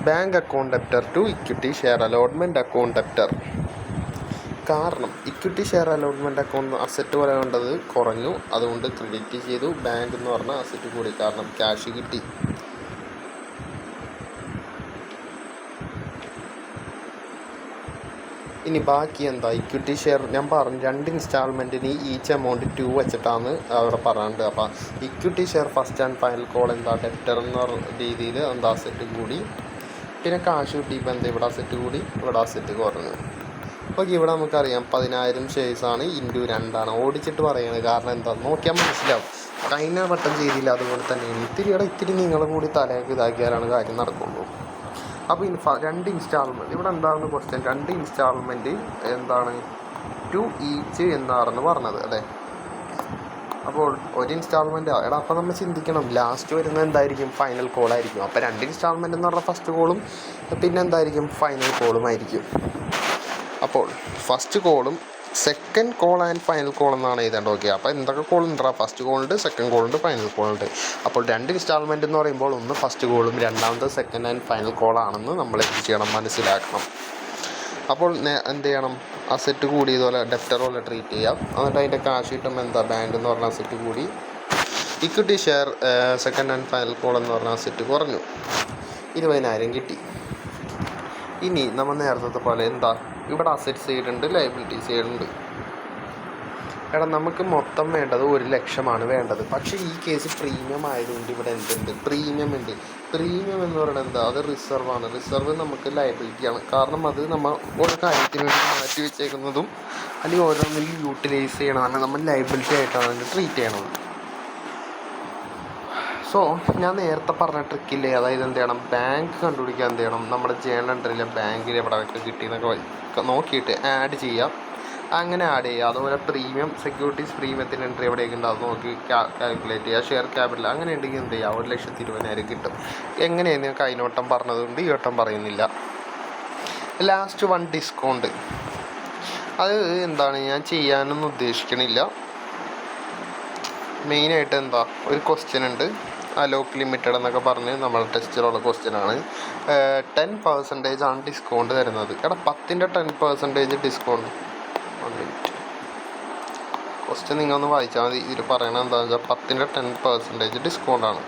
Bank account debtor to equity share allotment account debtor. കാരണം equity share allotment account asset പോലെ വേണ്ടത് കുറഞ്ഞു, അതുകൊണ്ട് ക്രെഡിറ്റ് ചെയ്തു. ബാങ്ക് എന്ന് പറഞ്ഞാൽ അസറ്റ് കൂടി, കാരണം ക്യാഷ് കിട്ടി. ഇനി ബാക്കി എന്താ? ഇക്വിറ്റി ഷെയർ ഞാൻ പറഞ്ഞു 2 ഇൻസ്റ്റാൾമെൻറ്റിന് ഈച്ച് എമൗണ്ട് 2 വെച്ചിട്ടാണ് അവിടെ പറയാണ്ട്. അപ്പോൾ equity share first and final call എന്താ? ഡെപ്റ്റർ എന്ന രീതിയിൽ എന്താ അസറ്റ് കൂടി, പിന്നെ കാശ് കിട്ടിയപ്പോൾ എന്താ? ഇവിടെ അസറ്റ് കൂടി, ഇവിടെ അസറ്റ് കുറഞ്ഞു. ഓക്കെ, ഇവിടെ നമുക്കറിയാം 10,000 ഷെയർസാണ് ഇൻറ്റു 2 ഓടിച്ചിട്ട് പറയുന്നത്. കാരണം എന്താ നോക്കിയാൽ മനസ്സിലാവും, കഴിഞ്ഞ വട്ടം ചെയ്തില്ല, അതുപോലെ തന്നെയാണ്. ഇത്തിരി നിങ്ങൾ കൂടി തലയൊക്കെ ഇതാക്കിയാലാണ് കാര്യം നടക്കുള്ളൂ. അപ്പോൾ 2 ഇൻസ്റ്റാൾമെൻറ്റ് ഇവിടെ എന്താണെന്ന് ക്വസ്റ്റ്യൻ. 2 ഇൻസ്റ്റാൾമെൻറ്റ് എന്താണ്? 2 ഈച്ച് എന്നാണെന്ന് പറഞ്ഞത് അല്ലേ? അപ്പോൾ 1 ഇൻസ്റ്റാൾമെൻറ്റ് അപ്പോൾ നമ്മൾ ചിന്തിക്കണം, ലാസ്റ്റ് വരുന്നത് എന്തായിരിക്കും? ഫൈനൽ കോളായിരിക്കും. അപ്പോൾ 2 ഇൻസ്റ്റാൾമെൻറ്റ് എന്ന് പറഞ്ഞാൽ ഫസ്റ്റ് കോളും പിന്നെ എന്തായിരിക്കും? ഫൈനൽ കോളും ആയിരിക്കും. അപ്പോൾ ഫസ്റ്റ് കോളും second call and final call എന്നാണ് എഴുതേണ്ടത്. ഓക്കെ, അപ്പോൾ എന്തൊക്കെ കോൾ ഉണ്ടാ? ഫസ്റ്റ് കോളുണ്ട്, സെക്കൻഡ് കോളുണ്ട്, ഫൈനൽ കോളുണ്ട്. അപ്പോൾ 2 ഇൻസ്റ്റാൾമെൻറ്റ് എന്ന് പറയുമ്പോൾ ഒന്ന് ഫസ്റ്റ് കോളും രണ്ടാമത്തെ സെക്കൻഡ് ആൻഡ് ഫൈനൽ കോളാണെന്ന് നമ്മൾ എന്ത് ചെയ്യണം? മനസ്സിലാക്കണം. അപ്പോൾ എന്ത് ചെയ്യണം, അസറ്റ് കൂടിയതുപോലെ ഡെപ്റ്റർ പോലെ ട്രീറ്റ് ചെയ്യാം. എന്നിട്ട് അതിൻ്റെ കാശ് കിട്ടുമ്പോൾ എന്താ, ബാങ്ക് എന്ന് പറഞ്ഞ അസറ്റ് കൂടി. Equity share second and final call എന്ന് പറഞ്ഞ അസറ്റ് കുറഞ്ഞു, 20,000 കിട്ടി. ഇനി നമ്മൾ നേരത്തെ പോലെ എന്താ, ഇവിടെ അസറ്റ് സൈഡ് ഉണ്ട്, ലയബിലിറ്റി സൈഡ് ഉണ്ട്. എടാ നമുക്ക് മൊത്തം വേണ്ടത് 1,00,000 വേണ്ടത്. പക്ഷേ ഈ കേസ് പ്രീമിയം ആയതുകൊണ്ട് ഇവിടെ എന്തുണ്ട്, പ്രീമിയം ഉണ്ട്. പ്രീമിയം എന്ന് പറയുന്നത് എന്താ, അത് റിസർവാണ്. റിസർവ് നമുക്ക് ലയബിലിറ്റിയാണ്. കാരണം അത് നമ്മൾ ഓരോ കാര്യത്തിന് വേണ്ടി മാറ്റി വെച്ചേക്കുന്നതും അല്ലെങ്കിൽ ഓരോന്നിലും യൂട്ടിലൈസ് ചെയ്യണമെന്ന് നമ്മൾ ലയബിലിറ്റി ആയിട്ടാണ് അതിന് ട്രീറ്റ് ചെയ്യണത്. സോ ഞാൻ നേരത്തെ പറഞ്ഞ ട്രിക്കില്ലേ, അതായത് എന്ത് ചെയ്യണം, ബാങ്ക് കണ്ടുപിടിക്കാൻ എന്ത് ചെയ്യണം, നമ്മുടെ ജേണൽ എൻട്രിയിലെ ബാങ്കിൽ എവിടെയൊക്കെ കിട്ടിയെന്നൊക്കെ നോക്കിയിട്ട് ആഡ് ചെയ്യാം. അങ്ങനെ ആഡ് ചെയ്യുക. അതുപോലെ പ്രീമിയം സെക്യൂരിറ്റീസ് പ്രീമിയത്തിൻ്റെ എൻട്രി എവിടെയൊക്കെ ഉണ്ട് അത് നോക്കി കാൽക്കുലേറ്റ് ചെയ്യുക. ഷെയർ ക്യാപിറ്റൽ അങ്ങനെ ഉണ്ടെങ്കിൽ എന്ത് ചെയ്യുക, 1,20,000 കിട്ടും. എങ്ങനെയാണ് ഞാൻ കൈനോട്ടം പറഞ്ഞതുകൊണ്ട് ഈ വട്ടം പറയുന്നില്ല. Last one discount. അത് എന്താണ്, ഞാൻ ചെയ്യാനൊന്നും ഉദ്ദേശിക്കണില്ല. മെയിനായിട്ട് എന്താ, ഒരു ക്വസ്റ്റ്യൻ ഉണ്ട്, അലോക്ക് ലിമിറ്റഡ് എന്നൊക്കെ പറഞ്ഞ് നമ്മൾ ടെസ്റ്റിലുള്ള ക്വസ്റ്റ്യനാണ്. 10% ആണ് ഡിസ്കൗണ്ട് തരുന്നത്. എടാ 10ൻ്റെ 10% ഡിസ്കൗണ്ട്. ക്വസ്റ്റ്യൻ നിങ്ങളൊന്ന് വായിച്ചാൽ മതി. ഇതിൽ പറയണത് എന്താണെന്ന് വെച്ചാൽ 10ൻ്റെ 10% ഡിസ്കൗണ്ടാണ്.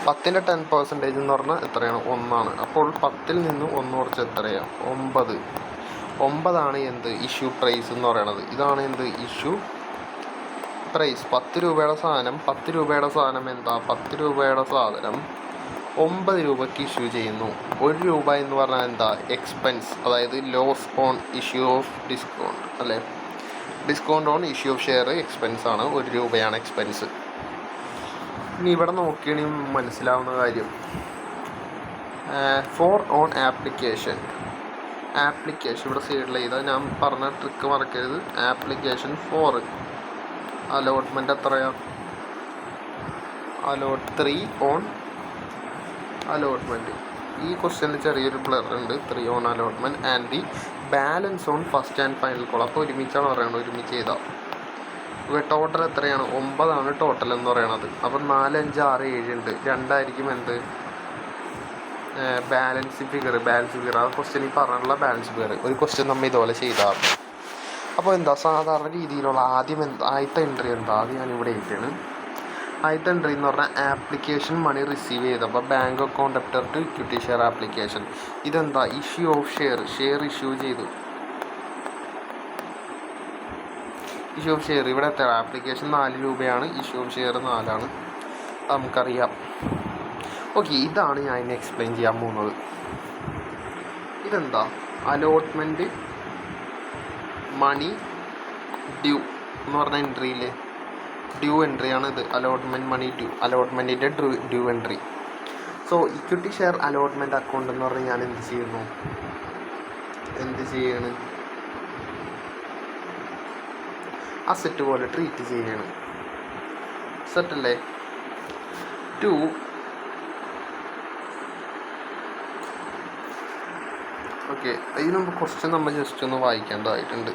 10ൻ്റെ 10% എന്ന് പറഞ്ഞാൽ എത്രയാണ്, 1 അപ്പോൾ 10ൽ നിന്ന് 1 കുറച്ച് എത്രയാണ്, 9 എന്ത് ഇഷ്യൂ പ്രൈസ് എന്ന് പറയണത്. ഇതാണ് എന്ത് ഇഷ്യൂ പ്രൈസ്. 10 രൂപയുടെ സാധനം, 10 രൂപയുടെ സാധനം എന്താ, 10 രൂപയുടെ സാധനം 9 രൂപയ്ക്ക് ഇഷ്യൂ ചെയ്യുന്നു. 1 രൂപ എന്ന് പറഞ്ഞാൽ എന്താ, എക്സ്പെൻസ്, അതായത് loss on issue of discount അല്ലേ. Discount on issue of share expense ആണ്, 1 രൂപയാണ് എക്സ്പെൻസ്. ഇനി ഇവിടെ നോക്കിയാണെങ്കിൽ മനസ്സിലാവുന്ന കാര്യം, ഫോർ ഓൺ ആപ്ലിക്കേഷൻ ഇവിടെ സൈഡിൽ ചെയ്താൽ ഞാൻ പറഞ്ഞ ട്രിക്ക് മറക്കരുത്. ആപ്ലിക്കേഷൻ 4 അലോട്ട്മെൻറ്റ് എത്രയാണ്, അലോട്ട് 3 ഓൺ അലോട്ട്മെൻറ്റ്. ഈ ക്വസ്റ്റ്യനിൽ ചെറിയൊരു ബ്ലർ ഉണ്ട്. 3 on allotment and the balance on first and final call. അപ്പോൾ ഒരുമിച്ചാണ് പറയുന്നത്, ഒരുമിച്ച് ചെയ്താൽ. ഇപ്പോൾ ടോട്ടൽ എത്രയാണ്, 9 ടോട്ടൽ എന്ന് പറയണത്. അപ്പം 4, 5, 6, 7 ഉണ്ട്. 2 എന്ത് ബാലൻസ് ഫിഗർ. ആ ക്വസ്റ്റ്യനിൽ പറഞ്ഞുള്ള ബാലൻസ് ഫിഗർ ഒരു ക്വസ്റ്റ്യൻ നമ്മൾ ഇതുപോലെ ചെയ്താൽ. അപ്പോൾ എന്താ സാധാരണ രീതിയിലുള്ള ആദ്യത്തെ എൻട്രി എന്താ, അത് ഞാനിവിടെ എഴുതിയാണ്. ആദ്യത്തെ എൻട്രി എന്ന് പറഞ്ഞാൽ ആപ്ലിക്കേഷൻ മണി റിസീവ് ചെയ്തപ്പോൾ bank account debtor to equity share application. ഇതെന്താ, ഇഷ്യൂ ഓഫ് ഷെയർ ഇഷ്യൂ ചെയ്തു. ഇഷ്യൂ ഓഫ് ഷെയർ ഇവിടെ എത്ര, ആപ്ലിക്കേഷൻ 4 രൂപയാണ്, ഇഷ്യൂ ഓഫ് ഷെയർ 4 ആണ്, നമുക്കറിയാം. ഓക്കെ, ഇതാണ് ഞാൻ ഇനി എക്സ്പ്ലെയിൻ ചെയ്യാൻ പോകുന്നത്. ഇതെന്താ, അലോട്ട്മെൻറ്റ് മണി ഡ്യൂ എന്ന് പറഞ്ഞ എൻട്രിയിൽ ഡ്യൂ എൻട്രിയാണ് ഇത്. അലോട്ട്മെൻറ്റ് മണി ഡ്യൂ, അലോട്ട്മെൻറ്റിൻ്റെ due entry. So equity share allotment account എന്ന് പറഞ്ഞാൽ ഞാൻ എന്ത് ചെയ്യാണ്, അസറ്റ് പോലെ ട്രീറ്റ് ചെയ്യാണ്. സെറ്റല്ലേ. ഓക്കെ, അതിന് മുമ്പ് ക്വസ്റ്റ്യൻ നമ്മൾ ജസ്റ്റ് ഒന്ന് വായിക്കേണ്ടതായിട്ടുണ്ട്.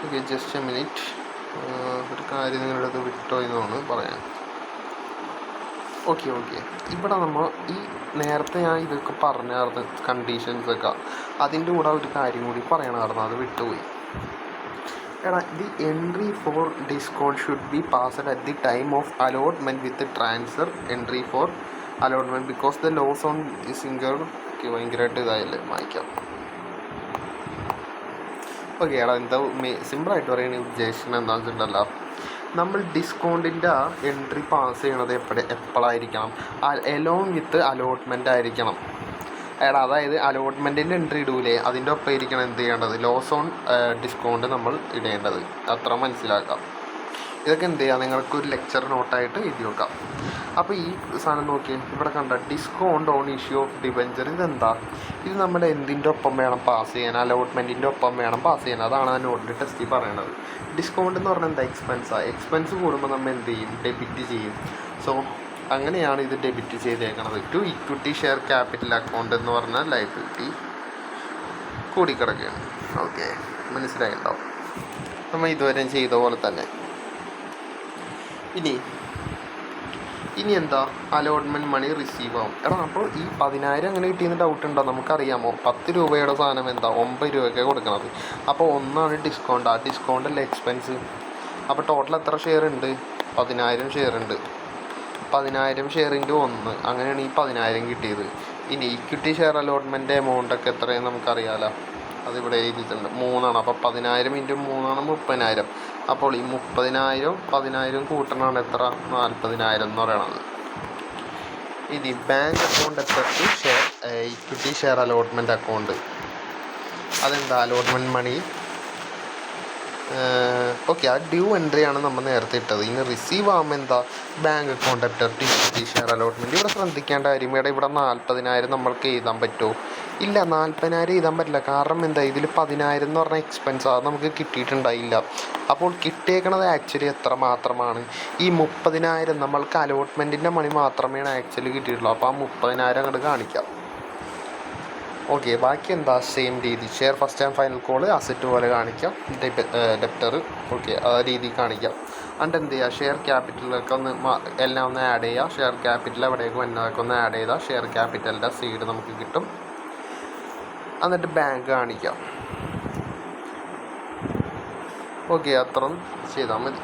Okay, just a minute. ഒരു കാര്യം നിങ്ങളുടെ അടുത്ത് വിട്ടോയെന്നാണ് പറയാൻ. ഓക്കെ, ഇവിടെ നമ്മൾ ഈ നേരത്തെ ഞാൻ ഇതൊക്കെ പറഞ്ഞായിരുന്നു, കണ്ടീഷൻസൊക്കെ. അതിൻ്റെ കൂടെ ഒരു കാര്യം കൂടി പറയണമായിരുന്നു, അത് വിട്ടുപോയി. എടാ, the entry for discount should be passed at the time of allotment with transfer entry for allotment because the loss on the singer. ഭയങ്കരമായിട്ട് ഇതായല്ലേ, വായിക്കാം. ഓക്കെ, എടാ എന്താ സിമ്പിളായിട്ട് പറയുകയാണ് ഉദ്ദേശിക്കുന്നത് എന്താണെന്ന് വെച്ചിട്ടുണ്ടല്ലോ, നമ്മൾ ഡിസ്കൗണ്ടിൻ്റെ എൻട്രി പാസ് ചെയ്യണത് എപ്പോഴായിരിക്കണം, എലോങ് വിത്ത് അലോട്ട്മെൻ്റ് ആയിരിക്കണം. എടാ അതായത് അലോട്ട്മെൻറ്റിൻ്റെ എൻട്രി ഇടൂലേ, അതിൻ്റെ ഒപ്പം ആയിരിക്കണം എന്ത് ചെയ്യേണ്ടത്, ലോസ് ഓൺ ഡിസ്കൗണ്ട് നമ്മൾ ഇടേണ്ടത്. അത്ര മനസ്സിലാക്കാം. ഇതൊക്കെ എന്ത് ചെയ്യുക, നിങ്ങൾക്കൊരു ലെക്ചർ നോട്ടായിട്ട് എഴുതി വെക്കാം. അപ്പോൾ ഈ സാധനം നോക്കി ഇവിടെ കണ്ട discount on issue of debenture. ഇതെന്താ, ഇത് നമ്മുടെ എന്തിൻ്റെ ഒപ്പം വേണം പാസ് ചെയ്യാൻ, അലോട്ട്മെൻറ്റിൻ്റെ ഒപ്പം വേണം പാസ് ചെയ്യാൻ. അതാണ് ആ നോട്ടിൽ ടെസ്റ്റിൽ പറയണത്. ഡിസ്കൗണ്ട് എന്ന് പറഞ്ഞാൽ എന്താ, എക്സ്പെൻസാണ്. എക്സ്പെൻസ് കൂടുമ്പോൾ നമ്മൾ എന്ത് ചെയ്യും, ഡെബിറ്റ് ചെയ്യും. സോ അങ്ങനെയാണ് ഇത് ഡെബിറ്റ് ചെയ്തേക്കണത്. To equity share capital account എന്ന് പറഞ്ഞാൽ ലയബിലിറ്റി കൂടിക്കിടക്കുകയാണ്. ഓക്കെ, മനസ്സിലായിട്ടുണ്ടാവും. നമ്മൾ ഇതുവരെ ചെയ്ത പോലെ തന്നെ. ഇനി ഇനി എന്താ അലോട്ട്മെൻറ്റ് മണി റിസീവ് ആവും. എടാ അപ്പോൾ ഈ 10,000 അങ്ങനെ കിട്ടിയെന്ന് ഡൗട്ട് ഉണ്ടോ? നമുക്കറിയാമോ 10 രൂപയുടെ സാധനം എന്താ 9 രൂപയ്ക്കാണ് കൊടുക്കുന്നത്. അപ്പോൾ ഒന്നാണ് ഡിസ്കൗണ്ട്, ആ ഡിസ്കൗണ്ടല്ലേ എക്സ്പെൻസ്. അപ്പോൾ ടോട്ടൽ എത്ര ഷെയർ ഉണ്ട്? 10,000 ഷെയർ ഉണ്ട്. 10,000 ഷെയർ ഇൻറ്റു 1, അങ്ങനെയാണ് ഈ 10,000 കിട്ടിയത്. ഇനി ഇക്വിറ്റി ഷെയർ അലോട്ട്മെൻറ്റ് എമൗണ്ടൊക്കെ എത്രയെന്ന് നമുക്കറിയാമല്ലോ, അതിവിടെ എഴുതിയിട്ടുണ്ട് 3ആണ്. അപ്പോൾ 10,000 ഇൻറ്റു 3 30,000. അപ്പോൾ ഈ 30,000 10,000 കൂട്ടണമാണ് എത്ര? 40,000 എന്ന് പറയണത്. ഇനി bank account effect share equity share allotment account, അതെന്താ അലോട്ട്മെൻറ്റ് മണി. ഓക്കെ, ആ ഡ്യൂ എൻട്രിയാണ് നമ്മൾ നേരത്തെ ഇട്ടത്. ഇനി റിസീവ് ആകുമ്പോൾ എന്താ bank account affect equity share allotment. ഇവിടെ ശ്രദ്ധിക്കേണ്ട കാര്യം, ഇവിടെ 40,000 നമ്മൾക്ക് എഴുതാൻ പറ്റുമോ? ഇല്ല, 40,000 എഴുതാൻ പറ്റില്ല. കാരണം എന്താ, ഇതിൽ 10,000 എന്ന് പറഞ്ഞ എക്സ്പെൻസ് അത് നമുക്ക് കിട്ടിയിട്ടുണ്ടായില്ല. അപ്പോൾ കിട്ടിയേക്കണത് ആക്ച്വലി എത്ര മാത്രമാണ്? ഈ 30,000 നമ്മൾക്ക് അലോട്ട്മെൻറ്റിൻ്റെ മണി മാത്രമേ ആക്ച്വലി കിട്ടിയിട്ടുള്ളൂ. അപ്പോൾ ആ 30,000 അങ്ങോട്ട് കാണിക്കാം. ഓക്കെ, ബാക്കി എന്താ സെയിം രീതി. Share first and final call asset പോലെ കാണിക്കാം, ഡെപ്റ്റർ. ഓക്കെ, ആ രീതി കാണിക്കാം. എന്നിട്ട് എന്ത് ചെയ്യുക, ഷെയർ ക്യാപിറ്റലൊക്കെ എല്ലാം ഒന്ന് ആഡ് ചെയ്യുക. ഷെയർ ക്യാപിറ്റൽ എവിടേക്ക് വന്നതൊക്കെ ഒന്ന് ആഡ് ചെയ്താൽ ഷെയർ ക്യാപിറ്റലിൻ്റെ സീഡ് നമുക്ക് കിട്ടും. എന്നിട്ട് ബാങ്ക് കാണിക്കാം. ഓക്കെ, അത്രയും ചെയ്താൽ മതി.